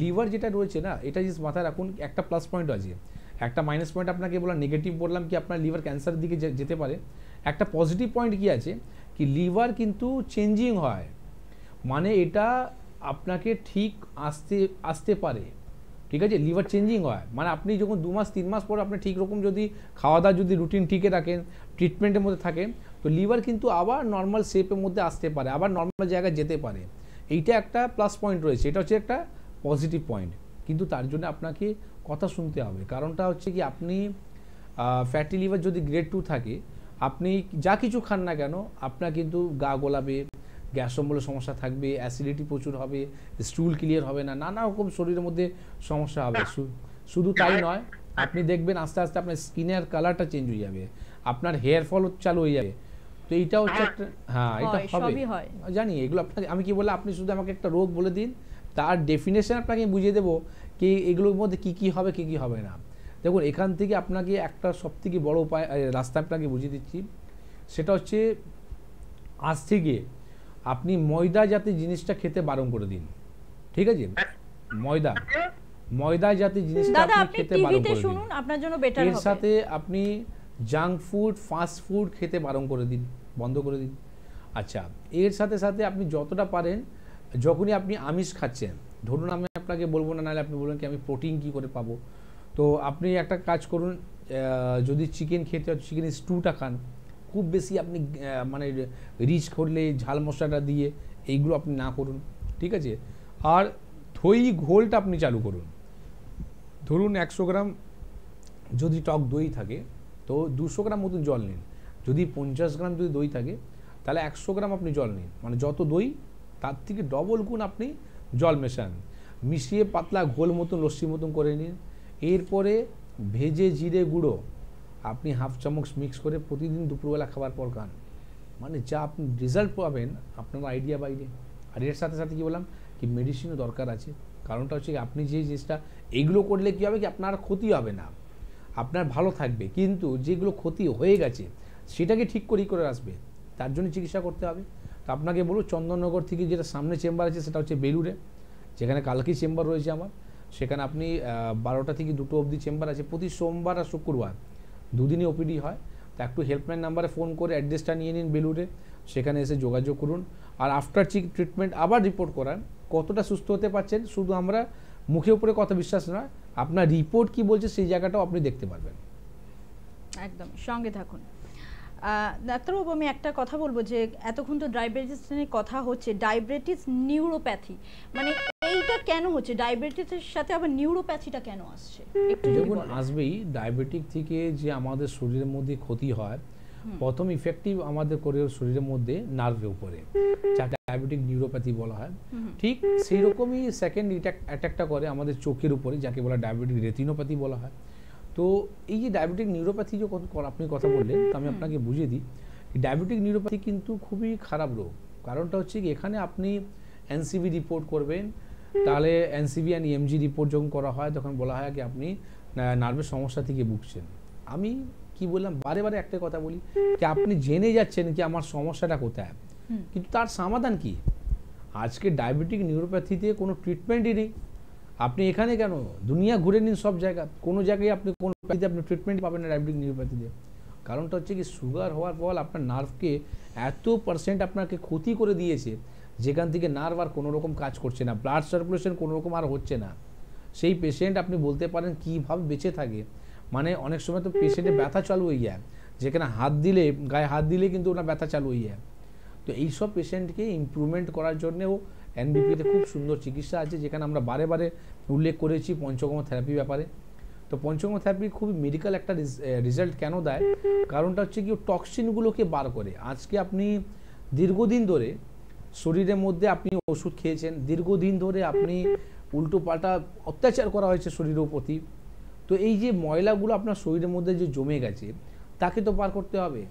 লিভার যেটা রয়েছে না, এটা জিনিস মাথায় রাখুন, একটা প্লাস পয়েন্ট আছে, একটা মাইনাস পয়েন্ট আপনাকে বললাম, নেগেটিভ বললাম কি আপনার লিভার ক্যান্সারের দিকে যেতে পারে। একটা পজিটিভ পয়েন্ট কি আছে কি লিভার কিন্তু চেঞ্জিং হয়, মানে এটা আপনাকে ঠিক আসতে পারে, ঠিক আছে, লিভার চেঞ্জিং হয়, মানে আপনি যখন 2 মাস 3 মাস পর আপনি ঠিক রকম যদি খাওয়া দাওয়া যদি রুটিন ঠিকই রাখেন, ট্রিটমেন্টের মধ্যে থাকেন, তো লিভার কিন্তু আবার নর্মাল শেপের মধ্যে আসতে পারে, আবার নর্মাল জায়গায় যেতে পারে। এইটা একটা প্লাস পয়েন্ট রয়েছে, এটা হচ্ছে একটা পজিটিভ পয়েন্ট। কিন্তু তার জন্য আপনাকে কথা শুনতে হবে, কারণটা হচ্ছে কি আপনি ফ্যাটি লিভার যদি গ্রেড 2 থাকে, আপনি যা কিছু খান না কেন আপনার কিন্তু গা গোলাবে, গ্যাস অম্বলের সমস্যা থাকবে, অ্যাসিডিটি প্রচুর হবে, স্টুল ক্লিয়ার হবে না, নানা রকম শরীরের মধ্যে সমস্যা হবে। শুধু তাই নয়, আপনি দেখবেন আস্তে আস্তে আপনার স্কিনের কালারটা চেঞ্জ হয়ে যাবে, আপনার হেয়ার ফল চালু হয়ে যাবে। তো এইটা হচ্ছে একটা, হ্যাঁ এটা হবে জানি, এগুলো আপনাকে আমি কি বললাম, আপনি শুধু আমাকে একটা রোগ বলে দিন, তার ডেফিনেশন আপনাকে বুঝিয়ে দেবো কি এগুলোর মধ্যে কী কী হবে কী কী হবে না। দেখুন এখান থেকে আপনাকে একটা সবথেকে বড় উপায় রাস্তা আপনাকে বুঝিয়ে দিচ্ছি, সেটা হচ্ছে আজ থেকে আপনি ময়দা জাতীয় জিনিসটা খেতে বারণ করে দিন, ঠিক আছে? ময়দা জাতীয় জিনিসটা আপনি খেতে বারণ করে দিন, আপনার জন্য বেটার হবে। এর সাথে আপনি জাঙ্ক ফুড, ফাস্ট ফুড খেতে বারণ করে দিন, বন্ধ করে দিন। আচ্ছা, এর সাথে সাথে আপনি যতটা পারেন যখনই আপনি আমিষ খাচ্ছেন, ধরুন আমি আপনাকে বলবো না, নাহলে আপনি বলবেন কি আমি প্রোটিন কী করে পাবো, তো আপনি একটা কাজ করুন, যদি চিকেন খেতে হয় চিকেনের স্টুটা খান, খুব বেশি আপনি মানে রিচ করলে ঝাল মশলাটা দিয়ে এইগুলো আপনি না করুন, ঠিক আছে? আর দই ঘোলটা আপনি চালু করুন, ধরুন 100 গ্রাম যদি টক দই থাকে তো 200 গ্রাম মতন জল নিন, যদি 50 গ্রাম যদি দই থাকে তাহলে 100 গ্রাম আপনি জল নিন, মানে যত দই তার থেকে ডবল গুণ আপনি জল মেশান, মিশিয়ে পাতলা ঘোল মতন লস্যি মতন করে নিন। এরপরে ভেজে জিরে গুঁড়ো আপনি হাফ চামচ মিক্স করে প্রতিদিন দুপুরবেলা খাবার পর খান, মানে যা আপনি রেজাল্ট পাবেন আপনার আইডিয়া বাইরে। আর এর সাথে সাথে কী বললাম কি মেডিসিনও দরকার আছে, কারণটা হচ্ছে কি আপনি যে জিনিসটা এইগুলো করলে কী হবে কি আপনার ক্ষতি হবে না, আপনার ভালো থাকবে, কিন্তু যেগুলো ক্ষতি হয়ে গেছে সেটাকে ঠিক করে আসবে, তার জন্য চিকিৎসা করতে হবে। তো আপনাকে বলুন চন্দননগর থেকে যেটা সামনে চেম্বার আছে সেটা হচ্ছে বেলুড়ে, যেখানে কালকেই চেম্বার রয়েছে আমার, সেখানে আপনি 12টা থেকে 2টো অবধি চেম্বার আছে, প্রতি সোমবার আর শুক্রবার দুদিনই ওপিডি হয়। তো একটু হেল্পলাইন নাম্বারে ফোন করে অ্যাড্রেসটা নিয়ে নিন বেলুড়ে, সেখানে এসে যোগাযোগ করুন, আর আফটার ট্রিটমেন্ট আবার রিপোর্ট করান কতটা সুস্থ হতে পারছেন। শুধু আমরা মুখে উপরে কথা বিশ্বাস নয়, আপনার রিপোর্ট কি বলছে সেই জায়গাটাও আপনি দেখতে পারবেন। একদম সঙ্গে থাকুন। ডাক্তারবাবু আমি একটা কথা বলবো যে এতক্ষণ তো ডায়াবেটিস নিয়ে কথা হচ্ছে, ডায়াবেটিস নিউরোপ্যাথি মানে এইটা কেন হচ্ছে, ডায়াবেটিসের সাথে আবার নিউরোপ্যাথিটা কেন আসছে একটু যদি বলেন। আসবেই, ডায়াবেটিক থেকে যে আমাদের শরীরের মধ্যে ক্ষতি হয়, প্রথম ইফেক্টিভ আমাদের করে শরীরের মধ্যে নার্ভের উপরে, যা ডায়াবেটিক নিউরোপ্যাথি বলা হয়, ঠিক সেই রকমই সেকেন্ড অ্যাটাকটা করে আমাদের চোখের উপরে, যাকে বলা ডায়াবেটিক রেটিনোপ্যাথি বলা হয়। তো এই যে ডায়াবেটিক নিউরোপ্যাথি যে আপনি কথা বললেন, তো আমি আপনাকে বুঝিয়ে দিই, ডায়াবেটিক নিউরোপ্যাথি কিন্তু খুবই খারাপ রোগ। কারণটা হচ্ছে কি এখানে আপনি এনসিবি রিপোর্ট করবেন, তাহলে এনসিবি অ্যান্ড ইএমজি রিপোর্ট যখন করা হয় তখন বলা হয় কি আপনি নার্ভের সমস্যা থেকে ভুগছেন। আমি কি বললাম, বারে বারে একটা কথা বলি যে আপনি জেনে যাচ্ছেন কি আমার সমস্যাটা কোথায়, কিন্তু তার সমাধান কি? আজকে ডায়াবেটিক নিউরোপ্যাথিতে কোনো ট্রিটমেন্টই নেই। আপনি এখানে কেন দুনিয়া ঘুরে নিন, সব জায়গা কোনো জায়গায় আপনি কোনো আপনি ট্রিটমেন্ট পাবেন না ডায়াবেটিক নিউরোপ্যাথিতে। কারণটা হচ্ছে কি সুগার হওয়ার ফল আপনার নার্ভকে এত % আপনাকে ক্ষতি করে দিয়েছে যেখান থেকে নার্ভ আর কোনো রকম কাজ করছে না, ব্লাড সার্কুলেশন কোনো রকম আর হচ্ছে না, সেই পেশেন্ট আপনি বলতে পারেন কীভাবে বেঁচে থাকে। মানে অনেক সময় তো পেশেন্টের ব্যথা চালু হয়ে যায়, যেখানে হাত দিলে, গায়ে হাত দিলে কিন্তু ওনার ব্যথা চালু হয়ে যায়। তো এইসব পেশেন্টকে ইমপ্রুভমেন্ট করার জন্যেও এনবিপিতে খুব সুন্দর চিকিৎসা আছে, যেখানে আমরা বারে বারে উল্লেখ করেছি পঞ্চকর্ম থেরাপি ব্যাপারে। তো পঞ্চকর্ম থেরাপি খুবই মেডিকেল একটা রেজাল্ট কেন দেয়, কারণটা হচ্ছে কি টক্সিনগুলোকে বার করে। আজকে আপনি দীর্ঘদিন ধরে শরীরের মধ্যে আপনি ওষুধ খেয়েছেন, দীর্ঘদিন ধরে আপনি উল্টো পাল্টা অত্যাচার করা হয়েছে শরীরের প্রতি, তো এই যে ময়লাগুলো আপনার শরীরের মধ্যে যে জমে গেছে তাকে তো বার করতে হবে।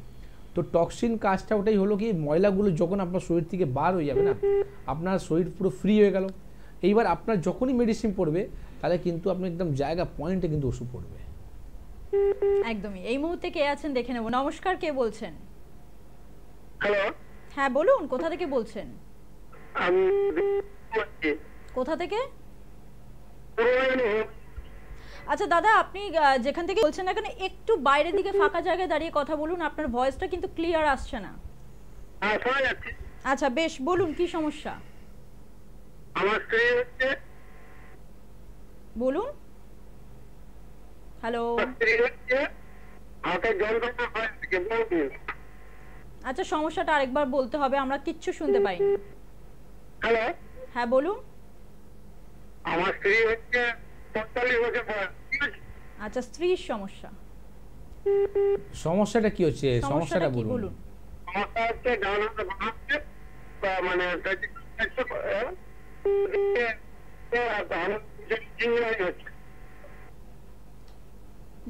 তো টক্সিন কাজটা ওটাই হলো কি, ময়লাগুলো যখন আপনার শরীর থেকে বার হয়ে যাবে না, আপনার শরীর পুরো ফ্রি হয়ে গেল। এইবার আপনার যখনই মেডিসিন পড়বে তাহলে কিন্তু আপনি একদম জায়গা পয়েন্টে কিন্তু ওষুধ পড়বে। একদমই। এই মুহূর্তে কে আছেন দেখে নেব। নমস্কার, কে বলছেন? হ্যালো, হ্যাঁ বলুন, কোথা থেকে বলছেন? আমি বলছি কোথা থেকে? পুরো আচ্ছা দাদা, আপনি যেখান থেকে বলছেন না কেন, একটু বাইরের দিকে ফাঁকা জায়গায় দাঁড়িয়ে কথা বলুন, আপনার ভয়েসটা কিন্তু ক্লিয়ার আসছে না। শোনা যাচ্ছে? আচ্ছা বেশ, বলুন কি সমস্যা আমার স্ত্রী হচ্ছে, বলুন। হ্যালো, স্ত্রী হচ্ছে হাতে যন্ত্রণা হয় বহুদিন। আচ্ছা সমস্যাটা আরেকবার বলতে হবে, আমরা কিচ্ছু শুনতে পাইনি। হ্যালো, হ্যাঁ বলুন। আমার স্ত্রী হচ্ছে 45 বছর বয়স, ঠিক আছে? আচ্ছা, স্ত্রীর সমস্যা, সমস্যাটা কি হচ্ছে, সমস্যাটা কি বলুন। বলুন। সমস্যা হচ্ছে ডান হাতে বানাচ্ছে, মানে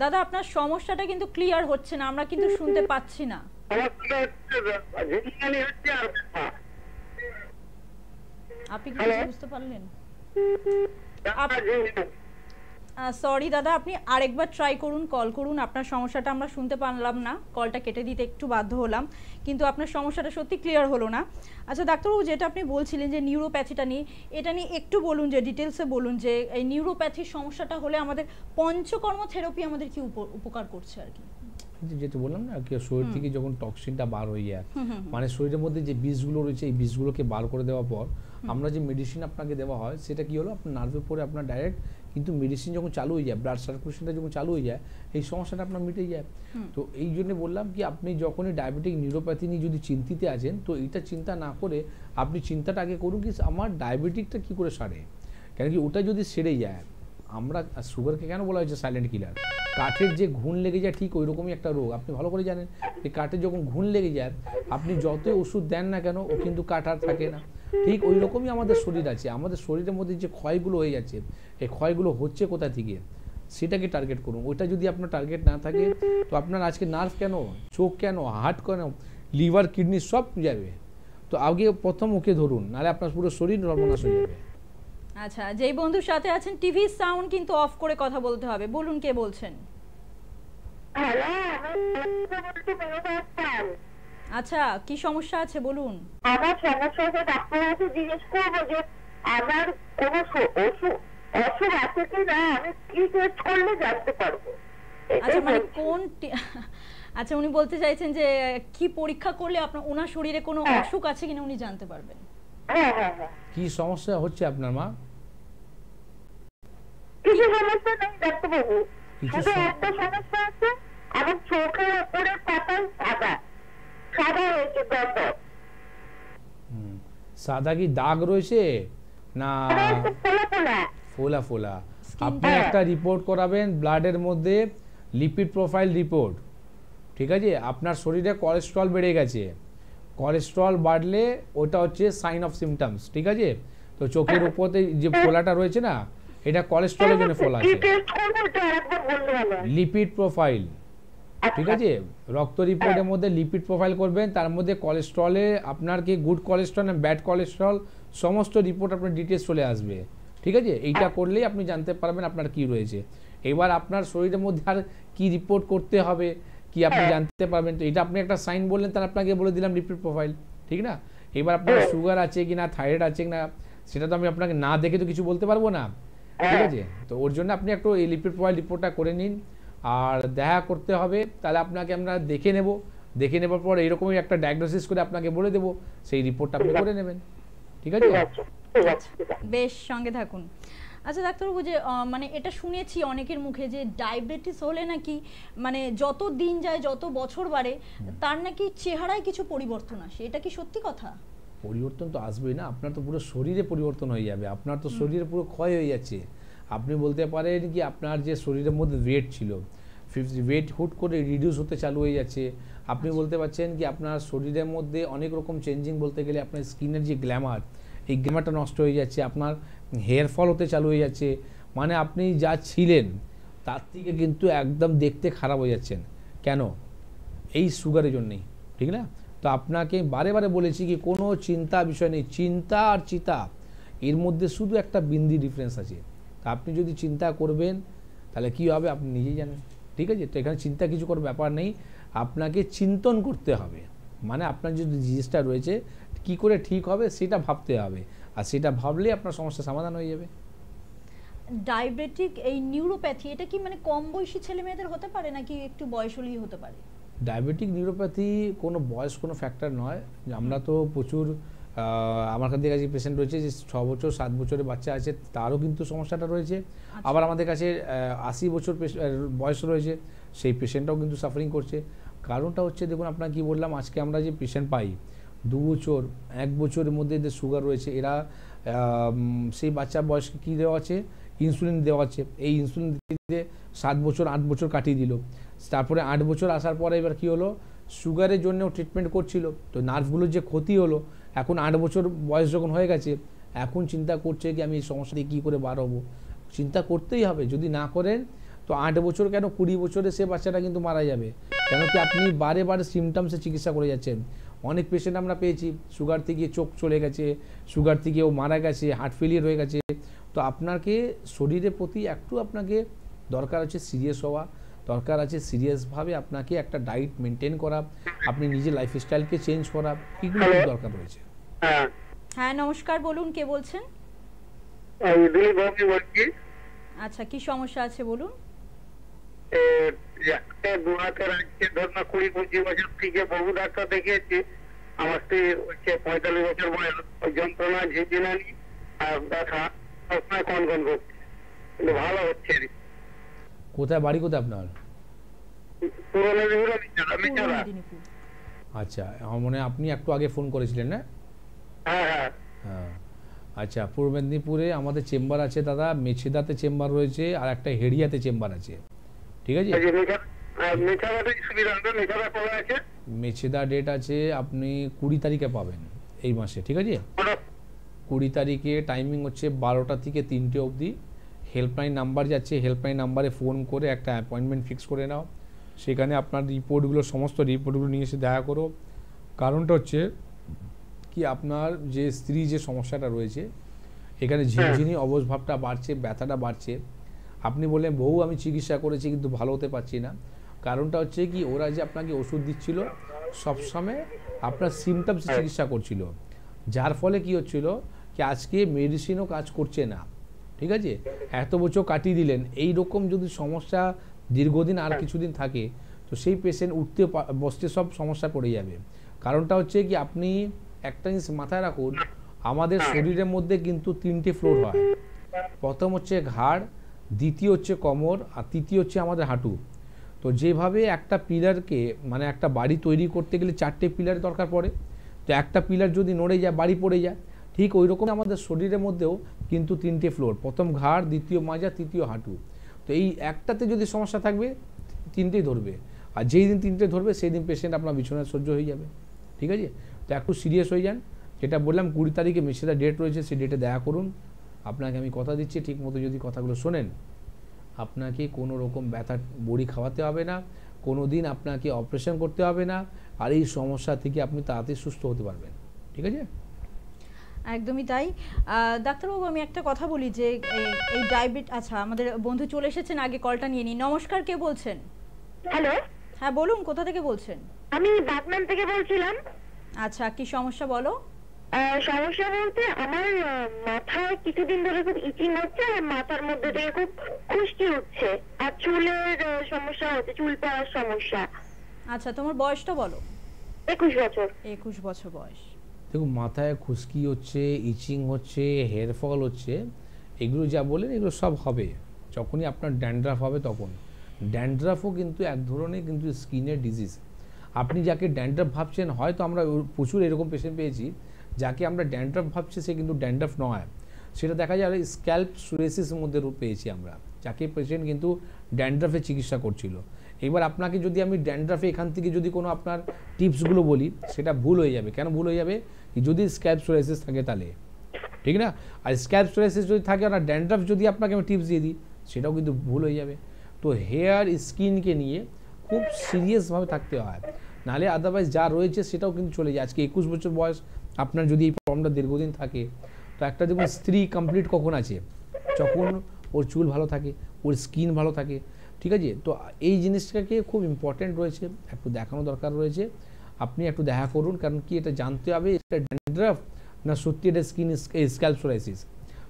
দাদা আপনার সমস্যাটা কিন্তু ক্লিয়ার হচ্ছে না, আমরা কিন্তু শুনতে পাচ্ছি না। সমস্যাটা হচ্ছে ঝিমঝিমানি হচ্ছে আর ব্যথা। আপনি কি কিছু বুঝতে পারলেন? সরি দাদা, আপনি আরেকবার ট্রাই করুন, কল করুন। আপনার সমস্যাটা আমরা শুনতে পারলাম না, কলটা কেটে দিতে একটু বাধ্য হলাম, কিন্তু আপনার সমস্যাটা সত্যি ক্লিয়ার হলো না। আচ্ছা ডাক্তারবাবু, যেটা আপনি বলছিলেন যে নিউরোপ্যাথিটা নিয়ে, এটা নিয়ে একটু বলুন, যে ডিটেলসে বলুন যে এই নিউরোপ্যাথির সমস্যাটা হলে আমাদের পঞ্চকর্ম থেরাপি আমাদের কি উপকার করছে আর কি। যেটা বললাম না কি, শরীর থেকে যখন টক্সিনটা বার হয়ে যায়, মানে শরীরের মধ্যে যে বিষগুলো রয়েছে এই বিষগুলোকে বার করে দেওয়ার পর আমরা যে মেডিসিন আপনাকে দেওয়া হয় সেটা কি হলো, আপনার নার্ভে পড়ে আপনার ডাইরেক্ট কিন্তু মেডিসিন যখন চালু হয়ে যায়, ব্লাড সার্কুলেশনটা যখন চালু হয়ে যায়, এই সমস্যাটা আপনার মিটে যায়। তো এই জন্য বললাম কি, আপনি যখনই ডায়াবেটিক নিউরোপ্যাথি নিয়ে যদি চিন্তিতে আছেন, তো এইটা চিন্তা না করে আপনি চিন্তাটা আগে করুন কি আমার ডায়াবেটিকটা কী করে সারে। কেন কি ওটা যদি সেরে যায়, আমরা সুগারকে কেন বলা হয়েছে সাইলেন্ট কিলার, কাঠের যে ঘুণ লেগে যায় ঠিক ওই রকমই একটা রোগ, আপনি ভালো করে জানেন। এই কাঠের যখন ঘুণ লেগে যায়, আপনি যতই ওষুধ দেন না কেন ও কিন্তু কাঠ আর থাকে না। ঠিক ওই রকমই আমাদের শরীর আছে, আমাদের শরীরের মধ্যে যে ক্ষয়গুলো হয়ে যাচ্ছে, এই ক্ষয়গুলো হচ্ছে কোথা থেকে, সেটাকে টার্গেট করুন। ওইটা যদি আপনার টার্গেট না থাকে, তো আপনার আজকে নার্ভ কেন, চোখ কেন, হার্ট কেন, লিভার, কিডনি সব যাবে। তো আগে প্রথম ওকে ধরুন, নাহলে আপনার পুরো শরীর সর্বনাশ হয়ে যাবে। আচ্ছা, যেই বন্ধুর সাথে আছেন টিভি সাউন্ড কিন্তু অফ করে কথা বলতে হবে। বলুন কে বলছেন? হ্যালো, আমি আচ্ছা, কি সমস্যা আছে বলুন। আমার সমস্যা হচ্ছে, ডাক্তারবাবুকে জিজ্ঞেস করবো যে আমার কোনো অসুখ আছে কি না, আমি কি টেস্ট করলে জানতে পারবো। আচ্ছা মানে আচ্ছা উনি বলতে চাইছেন যে কি পরীক্ষা করলে আপনার ওনার শরীরে কোনো অসুখ আছে কিনা উনি জানতে পারবেন। হ্যাঁ হ্যাঁ হ্যাঁ। কি সমস্যা হচ্ছে আপনার মা? কিছু সমস্যা নেই ডাক্তারবাবু, শুধু একটা সমস্যা আছে, আমার চোখের উপরে পাতায় সাদা সাদা হয়েছে, গন্ধ। সাদা কি দাগ রয়েছে না ফোলা ফোলা? ফোলা ফোলা। আপনি একটা রিপোর্ট করাবেন, ব্লাডের মধ্যে লিপিড প্রোফাইল রিপোর্ট, ঠিক আছে? আপনার শরীরে কোলেস্ট্রল বেড়ে গেছে, কোলেস্ট্রল বাড়লে ওটা হচ্ছে সাইন অফ সিমটমস, ঠিক আছে? তো চোখের উপরে যে ফোলাটা রয়েছে না, এটা কোলেস্ট্রলের জন্য ফোলা আছে। লিপিড প্রোফাইল, ঠিক আছে? রক্ত রিপোর্টের মধ্যে লিপিড প্রোফাইল করবেন, তার মধ্যে কোলেস্ট্রলে আপনার কি গুড কোলেস্ট্রল না ব্যাড কোলেস্ট্রল সমস্ত রিপোর্ট আপনার ডিটেলস চলে আসবে, ঠিক আছে? এইটা করলেই আপনি জানতে পারবেন আপনার কি রয়েছে। এবার আপনার শরীরের মধ্যে আর কি রিপোর্ট করতে হবে কি আপনি জানতে পারবেন। তো এটা আপনি একটা সাইন বললেন, তার আপনাকে বলে দিলাম লিপিড প্রোফাইল, ঠিক না? এবার আপনার সুগার আছে কি না, থাইরয়েড আছে কি না, সেটা তো আমি আপনাকে না দেখে তো কিছু বলতে পারবো না, ঠিক আছে? তো ওর জন্য আপনি একটু এই লিপিড প্রোফাইল রিপোর্টটা করে নিন, আর দেখা করতে হবে, তাহলে আপনাকে আমরা দেখে নেব, দেখে নেবার পর এইরকমই একটা ডায়াগনোসিস করে আপনাকে বলে দেবো, সেই রিপোর্টটা আপনি করে নেবেন। ঠিক আছে? বেশ, সঙ্গে থাকুন। আচ্ছা ডাক্তারবাবু, যে মানে এটা শুনেছি অনেকের মুখে যে ডায়াবেটিস হলে নাকি মানে যত দিন যায়, যত বছর বাড়ে, তার নাকি চেহারায় কিছু পরিবর্তন আসে, এটা কি সত্যি কথা? পরিবর্তন তো আসবেই না, আপনার তো পুরো শরীরে পরিবর্তন হয়ে যাবে, আপনার তো শরীরে পুরো ক্ষয় হয়ে যাচ্ছে। আপনি বলতে পারেন কি আপনার যে শরীরের মধ্যে ওয়েট ছিল, ওয়েট হুট করে রিডিউস হতে চালু হয়ে যাচ্ছে। আপনি বলতে পারছেন কি আপনার শরীরের মধ্যে অনেক রকম চেঞ্জিং, বলতে গেলে আপনার স্কিনের যে গ্ল্যামার, এই গ্ল্যামারটা নষ্ট হয়ে যাচ্ছে, আপনার হেয়ার ফল হতে চালু হয়ে যাচ্ছে। মানে আপনি যা ছিলেন তার থেকে কিন্তু একদম দেখতে খারাপ হয়ে যাচ্ছেন। কেন? এই সুগারের জন্যেই, ঠিক না? তো আপনাকে বারে বারে বলেছি কি কোনো চিন্তা বিষয় নেই, চিন্তা আর চিতা এর মধ্যে শুধু একটা বিন্দু ডিফারেন্স আছে। তা আপনি যদি চিন্তা করবেন তাহলে কি হবে আপনি নিজেই জানেন, ঠিক আছে? তো এখানে চিন্তা কিছু করার ব্যাপার নেই, আপনাকে চিন্তন করতে হবে। মানে আপনার যদি জিনিসটা রয়েছে কি করে ঠিক হবে সেটা ভাবতে হবে, আর সেটা ভাবলে আপনার সমস্যার সমাধান হয়ে যাবে। ডায়াবেটিক এই নিউরোপ্যাথি, এটা কি মানে কম বয়সী ছেলে মেয়েদের হতে পারে নাকি একটু বয়স হলেই হতে পারে? ডায়াবেটিক নিউরোপ্যাথি কোনো বয়স কোনো ফ্যাক্টর নয়। আমরা তো প্রচুর আমার কাছে পেশেন্ট রয়েছে যে 6 বছর 7 বছরের বাচ্চা আছে, তারও কিন্তু সমস্যাটা রয়েছে। আবার আমাদের কাছে 80 বছর বয়স রয়েছে, সেই পেশেন্টটাও কিন্তু সাফারিং করছে। কারণটা হচ্ছে দেখুন, আপনার কি বললাম, আজকে আমরা যে পেশেন্ট পাই 2 বছর 1 বছরের মধ্যে যে সুগার রয়েছে, এরা সেই বাচ্চার বয়সকে কী দেওয়া আছে, ইনসুলিন দেওয়া আছে। এই ইনসুলিন দিতে 7 বছর 8 বছর কাটিয়ে দিল। তারপরে 8 বছর আসার পরে এবার কী হলো, সুগারের জন্যও ট্রিটমেন্ট করছিল, তো নার্ভগুলোর যে ক্ষতি হলো, এখন 8 বছর বয়স যখন হয়ে গেছে, এখন চিন্তা করছে কি আমি এই সমস্যা দিয়ে কী করে বার হবো। চিন্তা করতেই হবে, যদি না করেন তো 8 বছর কেন 20 বছরে সে বাচ্চাটা কিন্তু মারা যাবে। কেন কি আপনি বারে বারে সিমটমসে চিকিৎসা করে যাচ্ছেন। অনেক পেশেন্ট আমরা পেয়েছি সুগার থেকে চোখ চলে গেছে, সুগার থেকে ও মারা গেছে, হার্ট ফেলিয়ার হয়ে গেছে। তো আপনাকে শরীরের প্রতি একটু আপনাকে দরকার আছে সিরিয়াস হওয়া, দরকার আছে সিরিয়াসভাবে আপনাকে একটা ডায়েট মেনটেন করা, আপনি নিজের লাইফস্টাইলকে চেঞ্জ করা, এগুলো খুব দরকার রয়েছে। হ্যাঁ নমস্কার, বলুন কে বলছেন? আচ্ছা, কি সমস্যা আছে বলুন। 20-25 বছর থেকে বহু ডাক্তার দেখিয়েছি, আমার স্ত্রী হচ্ছে 45 বছর বয়স, ওই যন্ত্রণা ঝিঝিনানি আর ব্যথা সবসময় কনকন করছে, কিন্তু ভালো হচ্ছে। কোথায় বাড়ি, কোথায় আপনার? পূর্ব মেদিনীপুর। আচ্ছা, আমার মনে হয় আপনি একটু আগে ফোন করেছিলেন না? হ্যাঁ। আচ্ছা, পূর্ব মেদিনীপুরে আমাদের চেম্বার আছে দাদা, মেছেদাতে চেম্বার রয়েছে আর একটা হেড়িয়াতে চেম্বার আছে, ঠিক আছে? মেছেদা ডেট আছে আপনি 20 তারিখে পাবেন এই মাসে, ঠিক আছে? 20 তারিখে টাইমিং হচ্ছে 12টা থেকে 3টে অবধি। হেল্পলাইন নাম্বার যাচ্ছে, হেল্পলাইন নাম্বারে ফোন করে একটা অ্যাপয়েন্টমেন্ট ফিক্স করে নাও। সেখানে আপনার রিপোর্টগুলো, সমস্ত রিপোর্টগুলো নিয়ে এসে দেখা করো। কারণটা হচ্ছে কি আপনার যে স্ত্রী যে সমস্যাটা রয়েছে, এখানে ঝিনঝিনি অবসভাবটা বাড়ছে, ব্যথাটা বাড়ছে। আপনি বললেন বহু আমি চিকিৎসা করেছি কিন্তু ভালো হতে পারছি না। কারণটা হচ্ছে কি ওরা যে আপনাকে ওষুধ দিচ্ছিল সবসময় আপনার সিমটমস চিকিৎসা করছিল, যার ফলে কি হচ্ছিল কি আজকে মেডিসিনও কাজ করছে না, ঠিক আছে? এত বছর কাটিয়ে দিলেন, এই রকম যদি সমস্যা দীর্ঘদিন আর কিছুদিন থাকে তো সেই পেশেন্ট উঠতে বসতে সব সমস্যা পড়ে যাবে। কারণটা হচ্ছে কি আপনি একটা জিনিস মাথায় রাখুন, আমাদের শরীরের মধ্যে কিন্তু 3টে ফ্লোর হয়। প্রথম হচ্ছে ঘাড়, দ্বিতীয় হচ্ছে কোমর, আর তৃতীয় হচ্ছে আমাদের হাঁটু। তো যেভাবে একটা পিলারকে মানে একটা বাড়ি তৈরি করতে গেলে 4টে পিলার দরকার পড়ে, তো একটা পিলার যদি নড়ে যায় বাড়ি পড়ে যায়, ঠিক ওই রকম আমাদের শরীরের মধ্যেও কিন্তু 3টে ফ্লোর, প্রথম ঘাড়, দ্বিতীয় মাজা, তৃতীয় হাঁটু। তো এই একটাতে যদি সমস্যা থাকবে 3টেই ধরবে, আর যেই দিন 3টে ধরবে সেই দিন পেশেন্ট আপনার বিছানায় সহ্য হয়ে যাবে, ঠিক আছে? তো একটু সিরিয়াস হয়ে যান। যেটা বললাম 20 তারিখে মেছেদা ডেট রয়েছে, সেই ডেটে দেখা করুন। আপনাকে আমি কথা দিচ্ছি ঠিক মতো যদি কথাগুলো শোনেন, আপনাকে কোনো রকম ব্যথার বড়ি খাওয়াতে হবে না, কোনো দিন আপনাকে অপারেশন করতে হবে না, আর এই সমস্যা থেকে আপনি তাড়াতাড়ি সুস্থ হতে পারবেন, ঠিক আছে? একদমই তাই। ডাক্তারবাবু, আমি একটা কথা বলি যে এই ডায়াবেটিস, আচ্ছা আমাদের বন্ধু চলে এসেছেন, আগে কলটা নিয়ে নিই। নমস্কার, কে বলছেন? হ্যালো, হ্যাঁ বলুন, কোথা থেকে বলছেন? আমি বাগনান থেকে বলছিলাম। আচ্ছা, কি সমস্যা বলো? সমস্যা বলতে আমার মাথায় কিছুদিন ধরে খুব ইচিং হচ্ছে, আর মাথার মধ্যে থেকে খুব খুশকি উঠছে, আর চুলের সমস্যা হচ্ছে, চুল পড়ার সমস্যা। আচ্ছা, তোমার বয়সটা বলো। 21 বছর। 21 বছর বয়স। দেখুন, মাথায় খুশকি হচ্ছে, ইচিং হচ্ছে, হেয়ার ফল হচ্ছে, এগুলো যা বলেন এগুলো সব হবে যখনই আপনার ড্যান্ড্রাফ হবে তখন। ড্যান্ড্রাফও কিন্তু এক ধরনের কিন্তু স্কিনের ডিজিজ। আপনি যাকে ড্যান্ড্রাফ ভাবছেন, হয়তো আমরা প্রচুর এরকম পেশেন্ট পেয়েছি যাকে আমরা ড্যান্ড্রাফ ভাবছি সে কিন্তু ড্যান্ড্রাফ নয়, সেটা দেখা যায় স্ক্যাল্প সোরিয়াসিসের মধ্যে পেয়েছি আমরা, যাকে পেশেন্ট কিন্তু ড্যান্ড্রাফের চিকিৎসা করছিল। এবার আপনাকে যদি আমি ড্যান্ড্রাফে এখান থেকে যদি কোনো আপনার টিপসগুলো বলি, সেটা ভুল হয়ে যাবে। কেন ভুল হয়ে যাবে? কি যদি স্ক্যাল্প সোরিয়াসিস থাকে তাহলে, ঠিক না? আর স্ক্যাল্প সোরিয়াসিস যদি থাকে আর ড্যান্ড্রাফ যদি আপনাকে আমি টিপস দিয়ে দিই, সেটাও কিন্তু ভুল হয়ে যাবে। তো হেয়ার স্কিনকে নিয়ে খুব সিরিয়াসভাবে থাকতে হয়, নাহলে আদারওয়াইজ যা রয়েছে সেটাও কিন্তু চলে যায়। আজকে 21 বছর বয়স, আপনার যদি এই প্রবলেমটা দীর্ঘদিন থাকে, তো একটা দেখুন স্ত্রী কমপ্লিট কখন আছে? যখন ওর চুল ভালো থাকে, ওর স্কিন ভালো থাকে, ঠিক আছে? তো এই জিনিসটাকে খুব ইম্পর্ট্যান্ট রয়েছে, একটু দেখানো দরকার রয়েছে। আপনি একটু দেখা করুন, কারণ কি এটা জানতে হবে এটা ড্যান্ড্রাফ না সত্যি এটা স্ক্যাল্প সোরিয়াসিস।